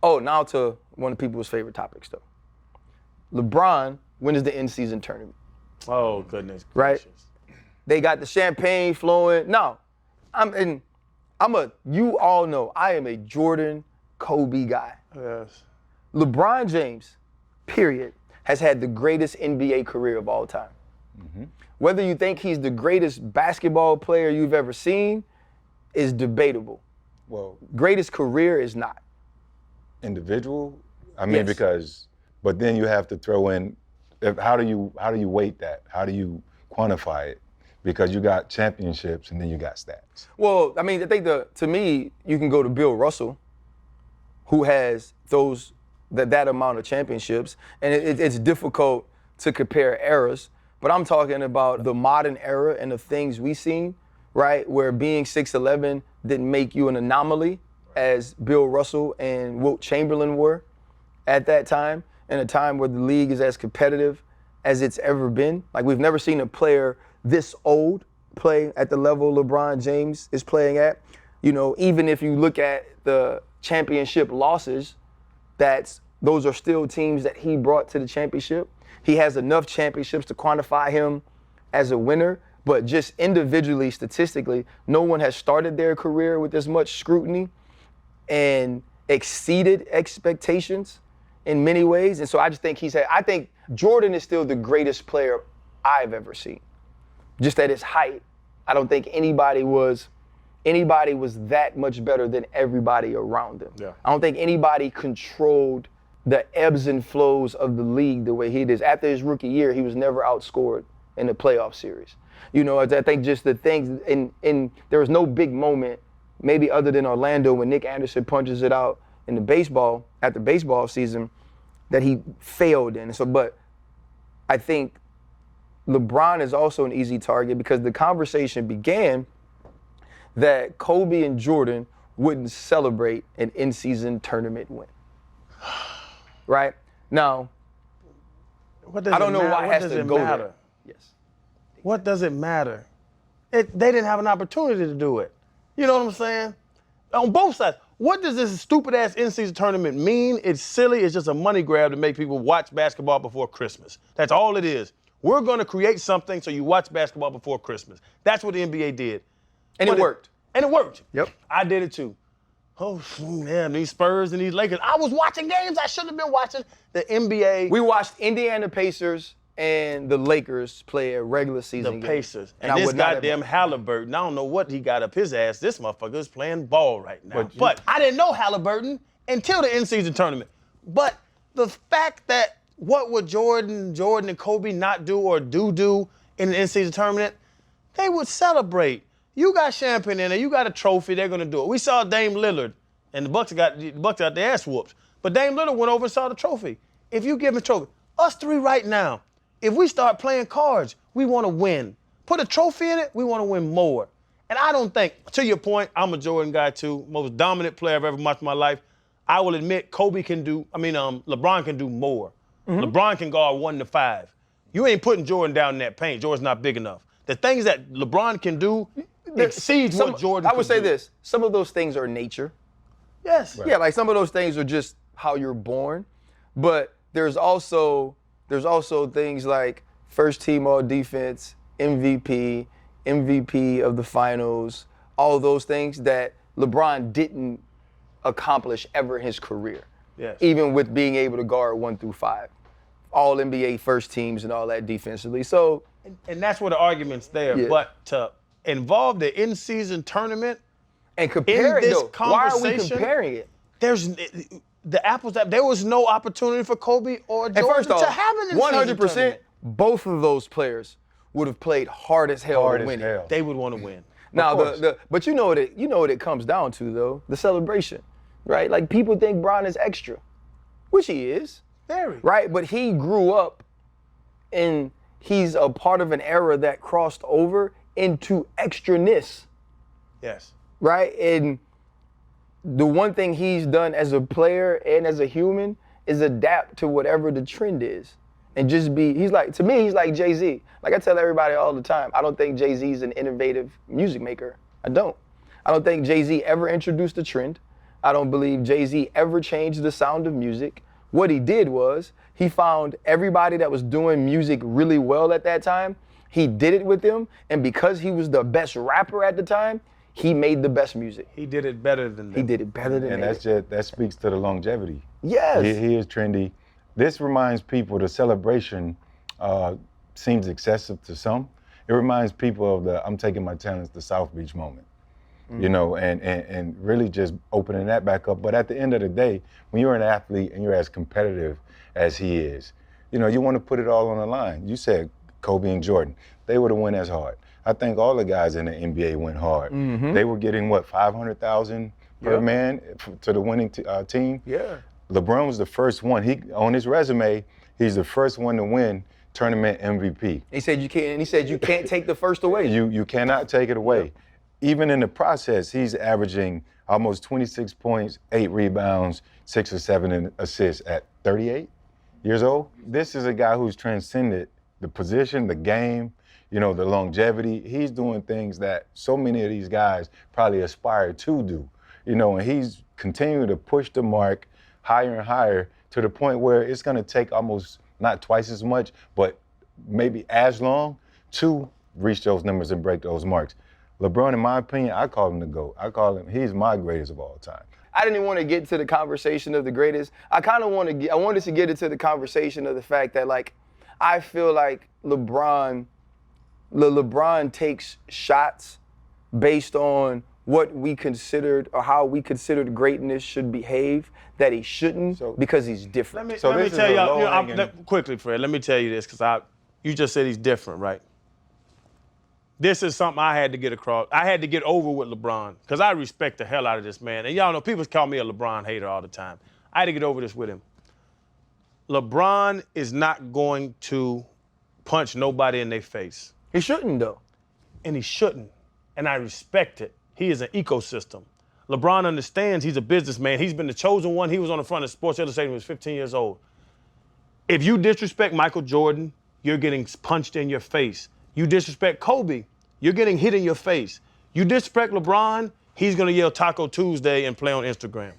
Oh, now to one of people's favorite topics, though. LeBron wins the in-season tournament. Oh, goodness right? gracious. They got the champagne flowing. No, you all know I am a Jordan, Kobe guy. Yes. LeBron James, period, has had the greatest NBA career of all time. Mm-hmm. Whether you think he's the greatest basketball player you've ever seen is debatable. Well, greatest career is not. Individual? I mean, Yes. because, but then you have to throw in, how do you weight that? How do you quantify it? Because you got championships and then you got stats. Well, I mean, I think to me, you can go to Bill Russell, who has that amount of championships, and it's difficult to compare eras, but I'm talking about the modern era and the things we've seen, right, where being 6'11" didn't make you an anomaly, as Bill Russell and Wilt Chamberlain were at that time, in a time where the league is as competitive as it's ever been. Like, we've never seen a player this old play at the level LeBron James is playing at. You know, even if you look at the championship losses, those are still teams that he brought to the championship. He has enough championships to quantify him as a winner, but just individually, statistically, no one has started their career with as much scrutiny and exceeded expectations in many ways. And so I just think I think Jordan is still the greatest player I've ever seen. Just at his height, I don't think anybody was that much better than everybody around him. Yeah. I don't think anybody controlled the ebbs and flows of the league the way he did. After his rookie year, he was never outscored in the playoff series. You know, I think just the things, there was no big moment, maybe other than Orlando when Nick Anderson punches it out in the baseball season, that he failed in. So, but I think LeBron is also an easy target because the conversation began that Kobe and Jordan wouldn't celebrate an in-season tournament win. Right? Now, I don't know why it has to go there. Yes. What does it matter? They didn't have an opportunity to do it. You know what I'm saying? On both sides. What does this stupid-ass in-season tournament mean? It's silly. It's just a money grab to make people watch basketball before Christmas. That's all it is. We're going to create something so you watch basketball before Christmas. That's what the NBA did. And it worked. And it worked. Yep. I did it too. Oh, man, these Spurs and these Lakers. I was watching games I shouldn't have been watching. The NBA. We watched Indiana Pacers and the Lakers play a regular season game. The Pacers. And this goddamn Halliburton, I don't know what he got up his ass. This motherfucker is playing ball right now. But I didn't know Halliburton until the in-season tournament. But the fact that what would Jordan and Kobe not do or do in the in-season tournament, they would celebrate. You got champagne in there. You got a trophy. They're gonna do it. We saw Dame Lillard, and the Bucks got their ass whooped. But Dame Lillard went over and saw the trophy. If you give him a trophy, us three right now, if we start playing cards, we want to win. Put a trophy in it, we want to win more. And I don't think, to your point, I'm a Jordan guy too, most dominant player I've ever watched in my life. I will admit LeBron can do more. LeBron can guard 1 to 5. You ain't putting Jordan down in that paint. Jordan's not big enough. The things that LeBron can do exceeds what Jordan I would could say do. this, some of those things are nature. Yes. Yeah, like some of those things are just how you're born. But there's also things like first team all defense, MVP of the finals, all those things that LeBron didn't accomplish ever in his career. Yes. Even with being able to guard 1 through 5. All NBA first teams and all that defensively. So And that's where the argument's there. Yeah. But to involve the in-season tournament, and compare in it this though. Why are we conversation, comparing it? there was no opportunity for Kobe or And Jordan first off, to have an in-season 100%, tournament. both of those players would have played hard as hell Hard to as win it. hell. They would want to win. Now, course. but you know what it comes down to though, the celebration, right? Like people think Bron is extra, which he is, Very. right? But he grew up, and he's a part of an era that crossed over into extraness, Yes. right? And the one thing he's done as a player and as a human is adapt to whatever the trend is. And just be, to me, he's like Jay-Z. Like I tell everybody all the time, I don't think Jay-Z's an innovative music maker. I don't think Jay-Z ever introduced a trend. I don't believe Jay-Z ever changed the sound of music. What he did was, he found everybody that was doing music really well at that time, he did it with them, and because he was the best rapper at the time, he made the best music. He did it better than them. He did it better than And they that speaks to the longevity. Yes. He is trendy. This reminds people the celebration seems excessive to some. It reminds people of the I'm taking my talents to South Beach moment. You know, and really just opening that back up. But at the end of the day, when you're an athlete and you're as competitive as he is, you know, you want to put it all on the line. You said Kobe and Jordan, they would have went as hard. I think all the guys in the NBA went hard. They were getting, what, $500,000 per man to the winning team? Yeah. LeBron was the first one. On his resume, he's the first one to win tournament MVP. He said you can't take the first away. You cannot take it away. Even in the process, he's averaging almost 26 points, 8 rebounds, 6 or 7 assists at 38 years old. This is a guy who's transcended the position, the game, you know, the longevity. He's doing things that so many of these guys probably aspire to do, you know, and he's continuing to push the mark higher and higher to the point where it's going to take almost not twice as much, but maybe as long to reach those numbers and break those marks. LeBron, in my opinion, I call him the GOAT. He's my greatest of all time. I didn't even want to get to the conversation of the greatest. I wanted to get into the conversation of the fact that, like, I feel like LeBron takes shots based on what we considered or how we considered greatness should behave that he shouldn't because he's different. Let me tell y'all, quickly, Fred, let me tell you this, because you just said he's different, right? This is something I had to get across. I had to get over with LeBron, because I respect the hell out of this man. And y'all know, people call me a LeBron hater all the time. I had to get over this with him. LeBron is not going to punch nobody in their face. He shouldn't, though. And he shouldn't. And I respect it. He is an ecosystem. LeBron understands he's a businessman. He's been the chosen one. He was on the front of Sports Illustrated when he was 15 years old. If you disrespect Michael Jordan, you're getting punched in your face. You disrespect Kobe, you're getting hit in your face. You disrespect LeBron, he's gonna yell Taco Tuesday and play on Instagram.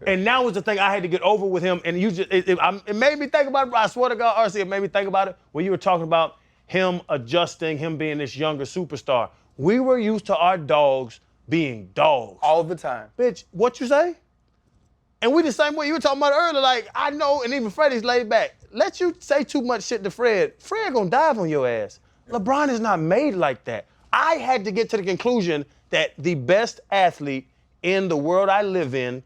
And now was the thing I had to get over with him, and it made me think about it. I swear to God, RC, it made me think about it when you were talking about him adjusting, him being this younger superstar. We were used to our dogs being dogs. All the time. Bitch, what you say? And we the same way you were talking about earlier, like, I know, and even Freddie's laid back. Let you say too much shit to Fred gonna dive on your ass. LeBron is not made like that. I had to get to the conclusion that the best athlete in the world I live in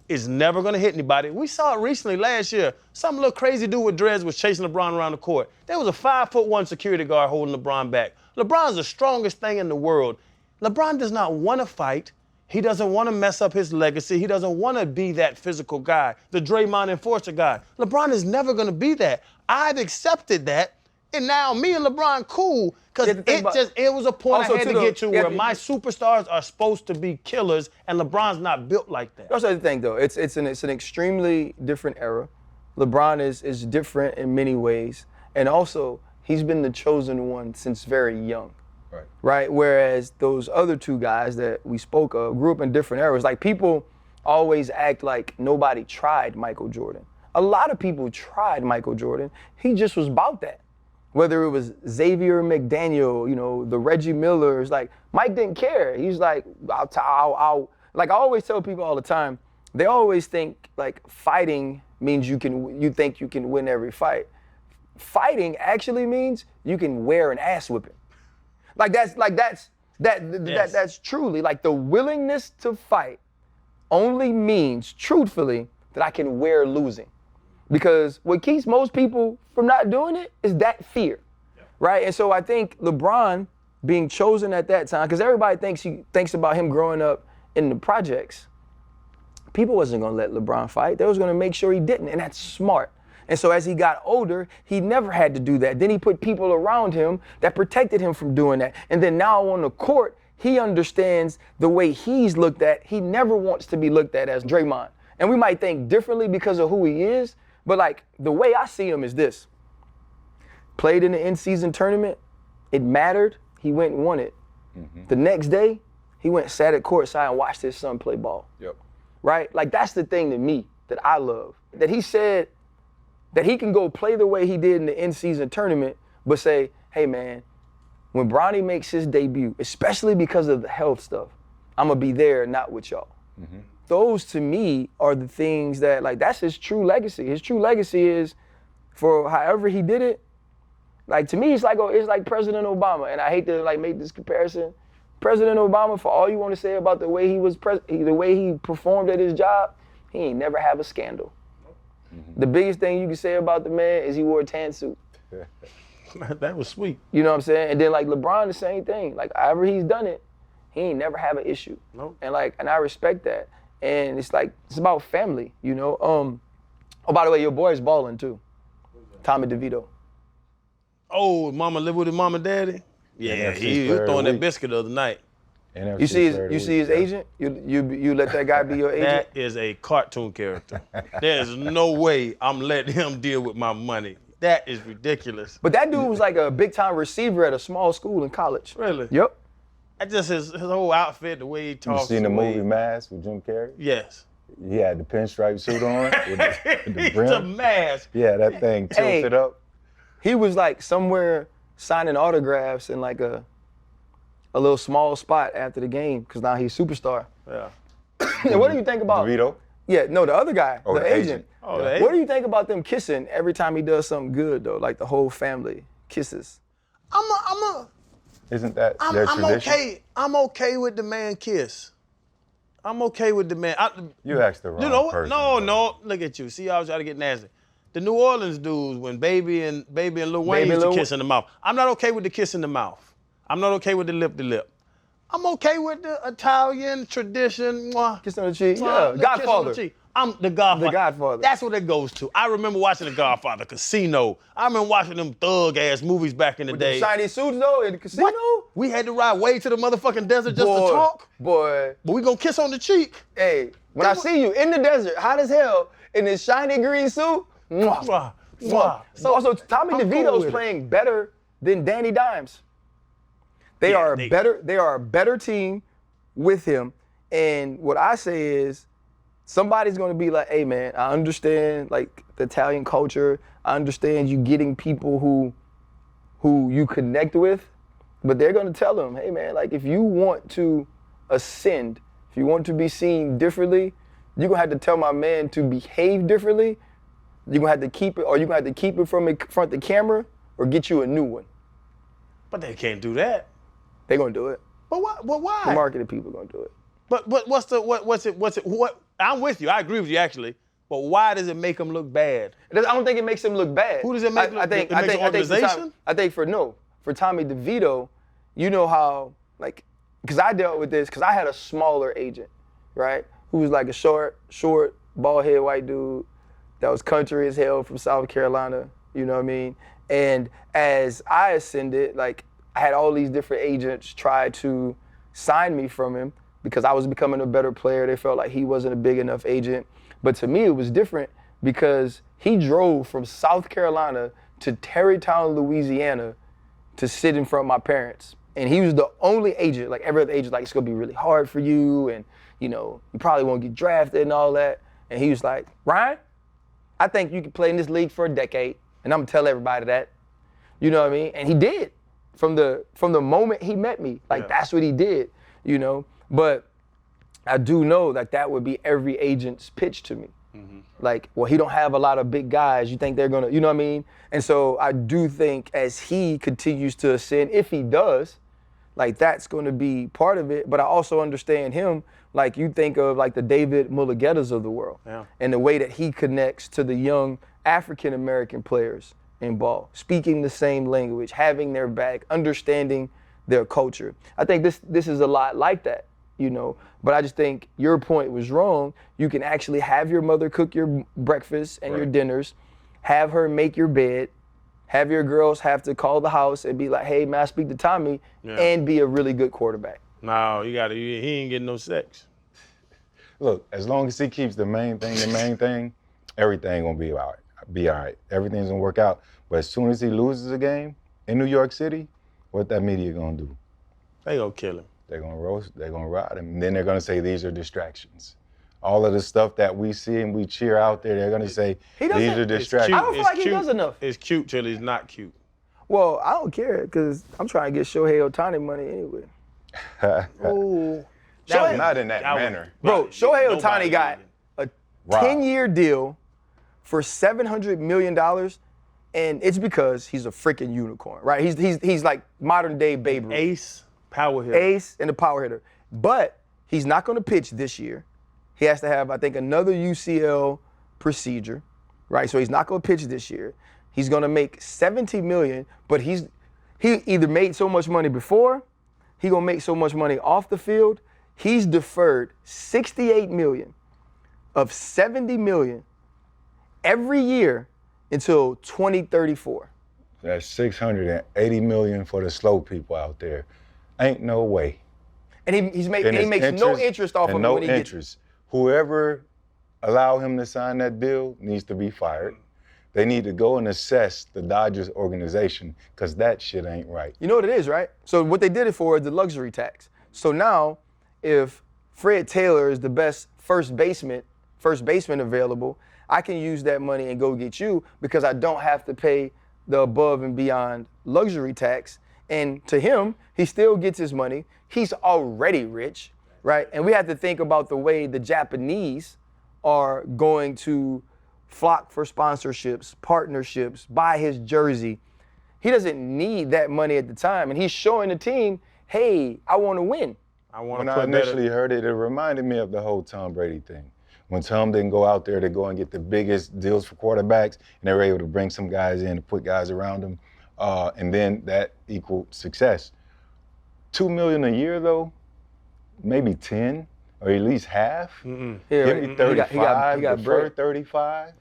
is never gonna hit anybody. We saw it recently last year. Some little crazy dude with dreads was chasing LeBron around the court. There was a 5'1" security guard holding LeBron back. LeBron's the strongest thing in the world. LeBron does not want to fight. He doesn't want to mess up his legacy. He doesn't want to be that physical guy, the Draymond enforcer guy. LeBron is never going to be that. I've accepted that, and now me and LeBron cool, because it was a point I had to get to where my superstars are supposed to be killers, and LeBron's not built like that. Also, the thing though, it's an extremely different era. LeBron is different in many ways, and also he's been the chosen one since very young. Right. Whereas those other two guys that we spoke of grew up in different eras. Like, people always act like nobody tried Michael Jordan. A lot of people tried Michael Jordan. He just was about that. Whether it was Xavier McDaniel, you know, the Reggie Millers, like, Mike didn't care. He's like, I'll like, I always tell people all the time, they always think like fighting means you think you can win every fight. Fighting actually means you can wear an ass whipping. That's truly, like, the willingness to fight only means, truthfully, that I can wear losing. Because what keeps most people from not doing it is that fear, right? And so I think LeBron being chosen at that time, because everybody thinks about him growing up in the projects. People wasn't gonna let LeBron fight. They was gonna make sure he didn't, and that's smart. And so as he got older, he never had to do that. Then he put people around him that protected him from doing that. And then now on the court, he understands the way he's looked at. He never wants to be looked at as Draymond. And we might think differently because of who he is, but like, the way I see him is this. Played in the in-season tournament, it mattered, he went and won it. Mm-hmm. The next day, he went sat at courtside and watched his son play ball. Yep. Right? Like, that's the thing to me that I love. That he said that he can go play the way he did in the in-season tournament, but say, hey man, when Bronny makes his debut, especially because of the health stuff, I'm gonna be there, not with y'all. Mm-hmm. Those to me are the things that, like, that's his true legacy. His true legacy is, for however he did it, like, to me, it's like President Obama, and I hate to like make this comparison. President Obama, for all you want to say about the way he performed at his job, he ain't never have a scandal. Mm-hmm. The biggest thing you can say about the man is he wore a tan suit. That was sweet. You know what I'm saying? And then like LeBron, the same thing. Like, however he's done it, he ain't never have an issue. Nope. And I respect that. And it's like, it's about family, you know? Oh, by the way, your boy's balling too. Tommy DeVito. Oh, mama live with his mama and daddy? Yeah, he was throwing that biscuit the other night. You see his agent? You let that guy be your agent? That is a cartoon character. There's no way I'm letting him deal with my money. That is ridiculous. But that dude was like a big-time receiver at a small school in college. Really? Yep. That just his whole outfit, the way he talks. You seen the movie Mask with Jim Carrey? Yes. He had the pinstripe suit on with the brim. It's a mask. Yeah, that thing tilted up. He was like somewhere signing autographs in like a little small spot after the game, because now he's superstar. Yeah. And what do you think about Devito? Yeah, no, the other guy, the agent. Oh, the agent. What do you think about them kissing every time he does something good though? Like the whole family kisses. Isn't that their tradition? I'm okay with the man kiss. I'm okay with the man. You asked the wrong person. No. Look at you. See, I was trying to get nasty. The New Orleans dudes, when Baby and Lil Wayne used to kiss in the mouth. I'm not okay with the kiss in the mouth. I'm not okay with the lip to lip. I'm okay with the Italian tradition. Kiss on the cheek. Yeah, Godfather. I'm the Godfather. The Godfather. That's what it goes to. I remember watching The Godfather, Casino. I remember watching them thug-ass movies back in the day. With the shiny suits, though, in the casino? What? We had to ride way to the motherfucking desert just to talk? Boy. But we gonna kiss on the cheek. Hey, when I see you in the desert, hot as hell, in this shiny green suit, mwah, mwah. So also, Tommy DeVito's playing better than Danny Dimes. They are a better team with him. And what I say is, somebody's gonna be like, hey man, I understand like the Italian culture. I understand you getting people who you connect with, but they're gonna tell them, hey man, like if you want to ascend, if you want to be seen differently, you're gonna have to tell my man to behave differently. You're gonna have to keep it, or you're gonna have to keep it from in front of the camera, or get you a new one. But they can't do that. They're gonna do it. But why? The marketing people are gonna do it. But what's it? I'm with you. I agree with you actually. But why does it make them look bad? I don't think it makes him look bad. Who does it make look bad? It makes the organization? For Tommy DeVito, you know how like because I dealt with this, because I had a smaller agent, right? Who was like a short, bald head white dude that was country as hell from South Carolina, you know what I mean? And as I ascended, like, I had all these different agents try to sign me from him because I was becoming a better player. They felt like he wasn't a big enough agent. But to me, it was different because he drove from South Carolina to Terrytown, Louisiana to sit in front of my parents. And he was the only agent, like every other agent, like, it's gonna be really hard for you and, you know, you probably won't get drafted and all that. And he was like, Ryan, I think you can play in this league for a decade. And I'm gonna tell everybody that. You know what I mean? And he did. From the moment he met me, like, that's what he did, you know? But I do know that would be every agent's pitch to me. Like, well, he don't have a lot of big guys. You think they're gonna, you know what I mean? And so I do think as he continues to ascend, if he does, like, that's gonna be part of it. But I also understand him, like, you think of like the David Mulligettas of the world and the way that he connects to the young African-American players in ball, speaking the same language, having their back, understanding their culture. I think this is a lot like that, you know, but I just think your point was wrong. You can actually have your mother cook your breakfast and your dinners, have her make your bed, have your girls have to call the house and be like, hey, man, I speak to Tommy, and be a really good quarterback. No, he ain't getting no sex. Look, as long as he keeps the main thing, everything gonna be all right. Everything's gonna work out. But as soon as he loses a game in New York City, what that media gonna do? They gonna kill him. They're gonna roast, they're gonna ride him. And then they're gonna say these are distractions. All of the stuff that we see and we cheer out there, they're gonna say these are distractions. I don't feel like he does enough. It's cute till he's not cute. Well, I don't care, because I'm trying to get Shohei Ohtani money anyway. Ooh. Not in that manner. Bro, Shohei Ohtani got a 10-year deal for $700 million, and it's because he's a freaking unicorn, right? He's like modern day Babe Ruth. Ace, power hitter. Ace and a power hitter. But he's not gonna pitch this year. He has to have, I think, another UCL procedure, right? So he's not gonna pitch this year. He's gonna make $70 million, but he either made so much money before, he gonna make so much money off the field. He's deferred $68 million of $70 million every year until 2034. That's $680 million for the slow people out there. Ain't no way. And he makes no interest off of it when he gets. Whoever allowed him to sign that deal needs to be fired. They need to go and assess the Dodgers organization, because that shit ain't right. You know what it is, right? So what they did it for is the luxury tax. So now, if Fred Taylor is the best first baseman available, I can use that money and go get you, because I don't have to pay the above and beyond luxury tax. And to him, he still gets his money. He's already rich, right? And we have to think about the way the Japanese are going to flock for sponsorships, partnerships, buy his jersey. He doesn't need that money at the time. And he's showing the team, hey, I want to win. When I initially heard it, it reminded me of the whole Tom Brady thing. When Tom didn't go out there to go and get the biggest deals for quarterbacks, and they were able to bring some guys in to put guys around him, and then that equaled success. $2 million a year, though, maybe 10, or at least half. Yeah, Give me 35, he got defer bread. 35.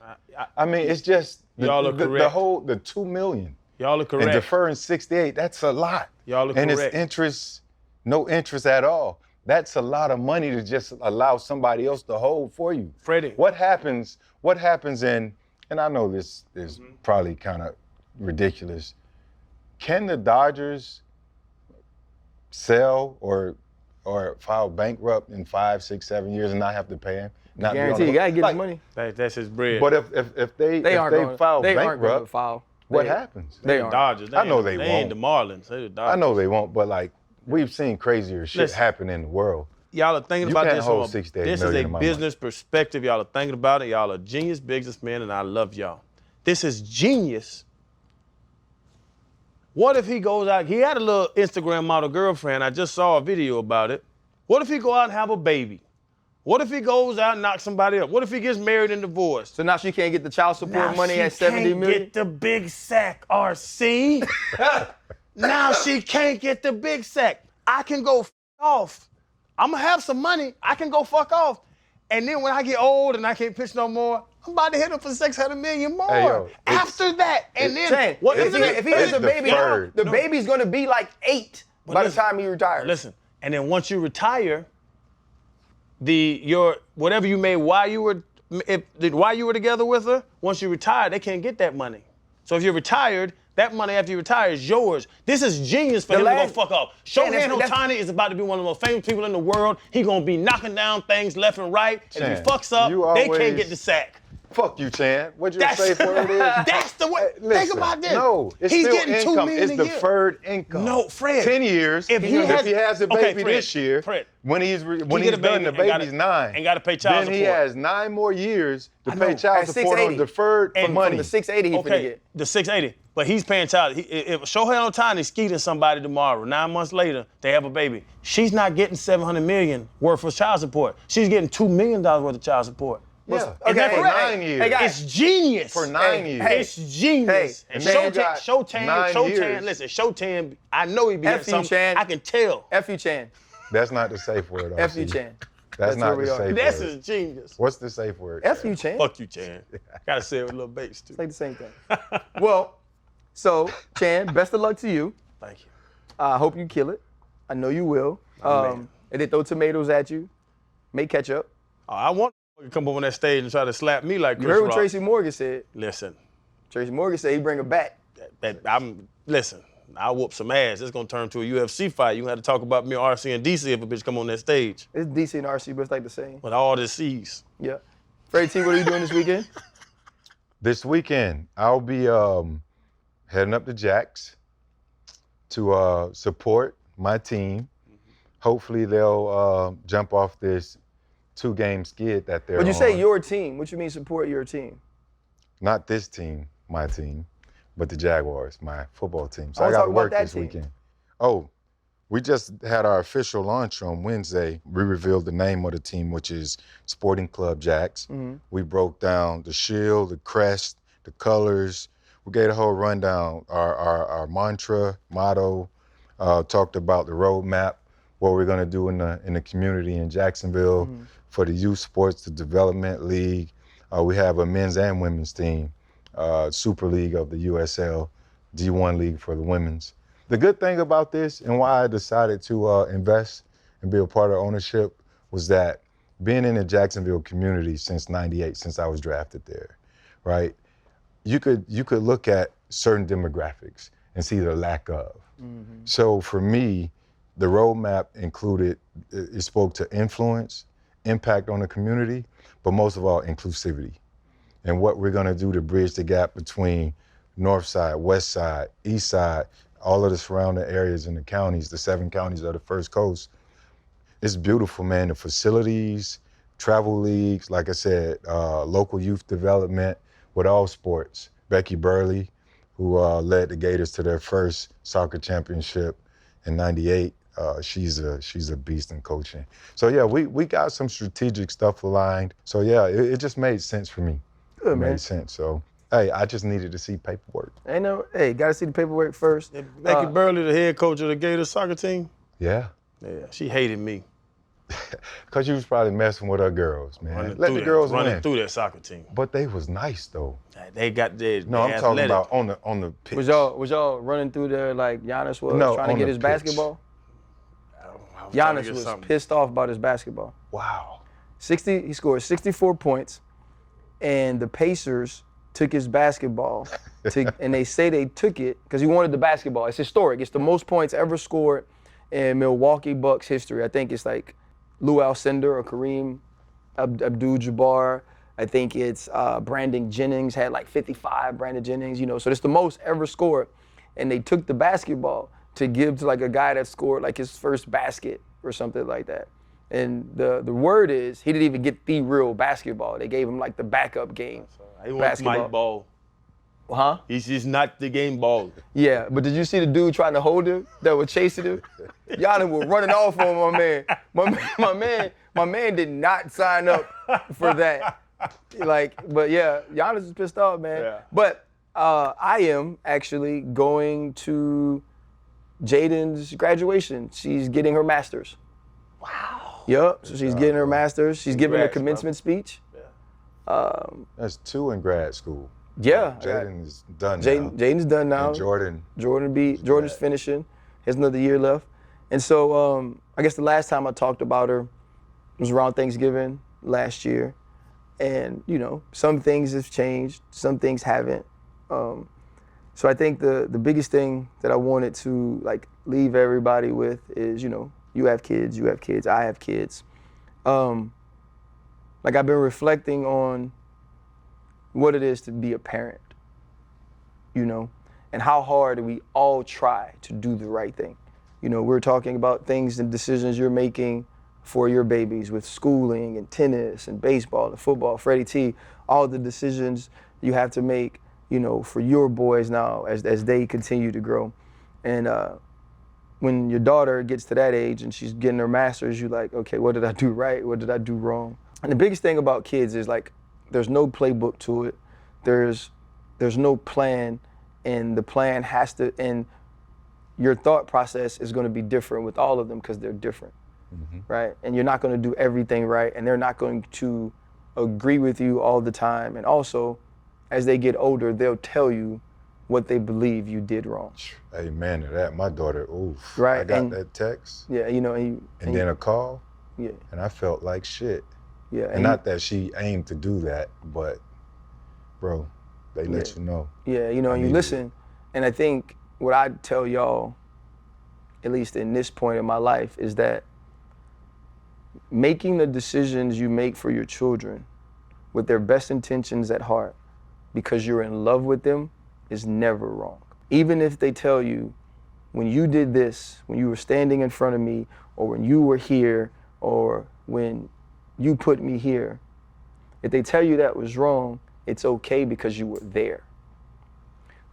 I mean, it's just the $2 million. Y'all are correct. And deferring 68, that's a lot. Y'all are and correct. it's interest, no interest at all. That's a lot of money to just allow somebody else to hold for you. Freddie. What happens and I know this is probably kind of ridiculous. Can the Dodgers sell or file bankrupt in 5, 6, 7 years and not have to pay him? Not Guarantee you gotta get the money. That's his bread. But if they file bankrupt, file. what happens? They the Dodgers. I know they They won't. ain't the Marlins. They the Dodgers. I know they won't, but like, we've seen crazier shit happen in the world. Y'all are thinking You about can't this hold from 68 this is million a in my business perspective. Y'all are thinking about it. Y'all are genius businessmen, and I love y'all. This is genius. What if he goes out? He had a little Instagram model girlfriend. I just saw a video about it. What if he go out and have a baby? What if he goes out and knocks somebody up? What if he gets married and divorced? So now she can't get the child support money at $70 Can't million? get the big sack, RC. Now she can't get the big sack. I can go off. I'm gonna have some money. I can go fuck off. And then when I get old and I can't pitch no more, I'm about to hit him for $600 million more. Hey, yo, after that, and then Shane, if he has a baby now, deferred. the baby's gonna be like 8 by the time he retires. Listen, and then once you retire, your whatever you made while you were together with her, once you retire, they can't get that money. So if you're retired, that money after you retire is yours. This is genius for him to go fuck off. Shohei Ohtani is about to be one of the most famous people in the world. He gonna be knocking down things left and right. And if he fucks up, they can't get the sack. Fuck you, Chan. What'd you say for it is? That's the way. Think about this. No, it's He's still getting $2 income. million It's a year. deferred income. No, Fred. 10 years. If he has a baby Fred, this year, Fred, when he's get done, a baby the baby's 9. And got to pay child then he support. has 9 more years to pay At child support on 680. deferred And money. From the 680 he finna get. The 680. But he's paying child. If Shohei Ohtani skeeting somebody tomorrow, 9 months later, they have a baby. She's not getting $700 million worth of child support. She's getting $2 million worth of child support. Yeah. Okay, for hey, 9 years. hey, guys. It's genius. For 9 years. It's genius. Hey, and man, you got Showtime, 9 years. listen, Showtime, I know he be F hitting you, something. Chan. I can tell. F you, Chan. That's not the safe word. F you, RC. Chan. That's not where we the are. safe This word. is genius. What's the safe word? F you, Chan. Fuck you, Chan. Gotta say it with a little bass, too. It's like the same thing. Well, so, Chan, best of luck to you. Thank you. I hope you kill it. I know you will. man. And they throw tomatoes at you. Make ketchup. I want to come up on that stage and try to slap me like You Chris heard what Rock. Tracy Morgan said. Listen, Tracy Morgan said he'd bring her back. listen, I'll whoop some ass. It's gonna turn to a UFC fight. You had to talk about me, RC, and DC if a bitch come on that stage. It's DC and RC, but it's like the same. With all the C's. Yeah. Freddie T, what are you doing this weekend? This weekend, I'll be heading up to Jack's to support my team. Hopefully they'll jump off this 2-game skid that they're When you say on. your team, what you mean support your team? Not this team, my team, but the Jaguars, my football team. So I I was got to talking about work that this team. weekend. Oh, we just had our official launch on Wednesday. We revealed the name of the team, which is Sporting Club Jacks. We broke down the shield, the crest, the colors. We gave a whole rundown, our mantra, motto, talked about the roadmap, what we're gonna do in the community in Jacksonville for the youth sports, the development league. We have a men's and women's team, Super League of the USL, D1 League for the women's. The good thing about this and why I decided to invest and be a part of ownership was that being in the Jacksonville community since '98, since I was drafted there, right? You could look at certain demographics and see the lack of. So for me, the roadmap included, it spoke to influence, impact on the community, but most of all, inclusivity. And what we're gonna do to bridge the gap between North Side, West Side, East Side, all of the surrounding areas in the counties, the 7 counties of the First Coast. It's beautiful, man. The facilities, travel leagues, like I said, local youth development with all sports. Becky Burley, who led the Gators to their first soccer championship in '98. She's a beast in coaching. So yeah, we got some strategic stuff aligned. So yeah, it just made sense for me. Good, It man. made sense. So hey, I just needed to see paperwork. Hey, gotta see the paperwork first. Becky Burley, the head coach of the Gators soccer team. Yeah. Yeah, she hated me. Cause you was probably messing with her girls, man. Running Let through the that- girls running win. through that soccer team. But they was nice though. They got their. No, I'm talking about on the pitch. Was y'all running through there like Giannis was No, trying to on get the his pitch. basketball? Giannis was pissed off about his basketball. Wow. He scored 64 points, and the Pacers took his basketball, and they say they took it because he wanted the basketball. It's historic. It's the most points ever scored in Milwaukee Bucks history. I think it's like Lou Alcindor or Kareem Abdul-Jabbar. I think it's Brandon Jennings had like 55, Brandon Jennings, so it's the most ever scored. And they took the basketball to give to like a guy that scored like his first basket or something like that. And the word is he didn't even get the real basketball. They gave him like the backup game. He wants my ball. Huh? He's just not the game ball. Yeah, but did you see the dude trying to hold him that was chasing him? Y'all were running off on my man. My man did not sign up for that. But yeah, Giannis is pissed off, man. Yeah. But I am actually going to Jaden's graduation. She's getting her master's. Wow. Yup. So she's getting her master's. She's giving a commencement speech. That's 2 in grad school. Yeah. Jaden is done now. Jaden's done now. And Jordan's finishing. He has another year left. And so I guess the last time I talked about her was around Thanksgiving last year. And, you know, some things have changed, some things haven't. So I think the biggest thing that I wanted to like leave everybody with is, you know, you have kids, I have kids. Like I've been reflecting on what it is to be a parent, you know, and how hard we all try to do the right thing. You know, we're talking about things and decisions you're making for your babies with schooling and tennis and baseball and football, Freddie T, all the decisions you have to make, you know, for your boys now as they continue to grow. And when your daughter gets to that age and she's getting her master's, you're like, okay, what did I do right? What did I do wrong? And the biggest thing about kids is like, there's no playbook to it. There's no plan, and the plan has to, and your thought process is going to be different with all of them because they're different, right? And you're not going to do everything right, and they're not going to agree with you all the time. And also, as they get older, they'll tell you what they believe you did wrong. Amen to that. My daughter, oof. Right. I got that text. Yeah, you know, and then a call. Yeah. And I felt like shit. Yeah. And not that she aimed to do that, but bro, they let you know. Yeah, you know, and you listen. And I think what I tell y'all, at least in this point in my life, is that making the decisions you make for your children with their best intentions at heart because you're in love with them is never wrong. Even if they tell you, when you did this, when you were standing in front of me, or when you were here, or when you put me here, if they tell you that was wrong, it's okay because you were there.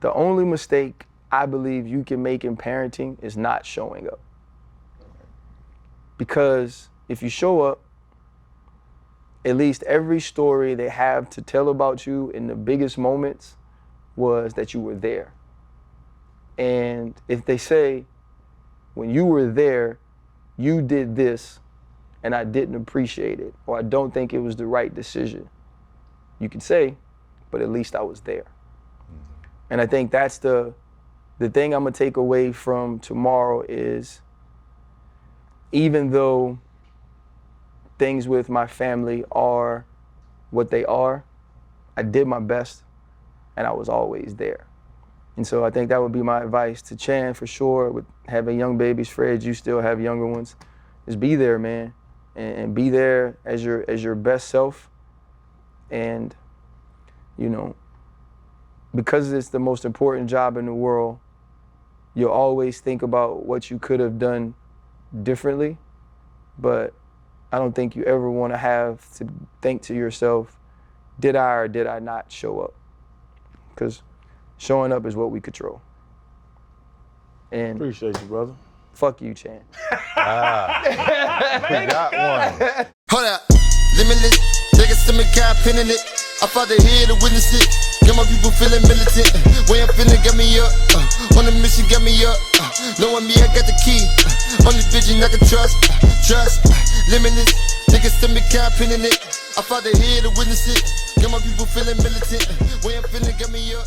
The only mistake I believe you can make in parenting is not showing up. Because if you show up, at least every story they have to tell about you in the biggest moments was that you were there. And if they say, when you were there, you did this, and I didn't appreciate it, or I don't think it was the right decision, you can say, but at least I was there. And I think that's the thing I'm gonna take away from tomorrow is, even though things with my family are what they are, I did my best and I was always there. And so I think that would be my advice to Chan for sure, with having young babies. Fred, you still have younger ones. Just be there, man, and be there as your best self. And, you know, because it's the most important job in the world, you'll always think about what you could have done differently, but I don't think you ever want to have to think to yourself, did I or did I not show up? Because showing up is what we control. And Appreciate you, brother. fuck you, Chan. We got one. Hold up, limitless. Take a stomach, got a pin in it. I fought the head to witness it. Got my people feeling militant. Way I'm feeling got me up. On the mission got me up. Knowing me, I got the key. Only vision I can trust. Trust, limitless. Take a stomach, got a pin in it. I fought the head to witness it. Got my people feeling militant. Way I'm feeling got me up.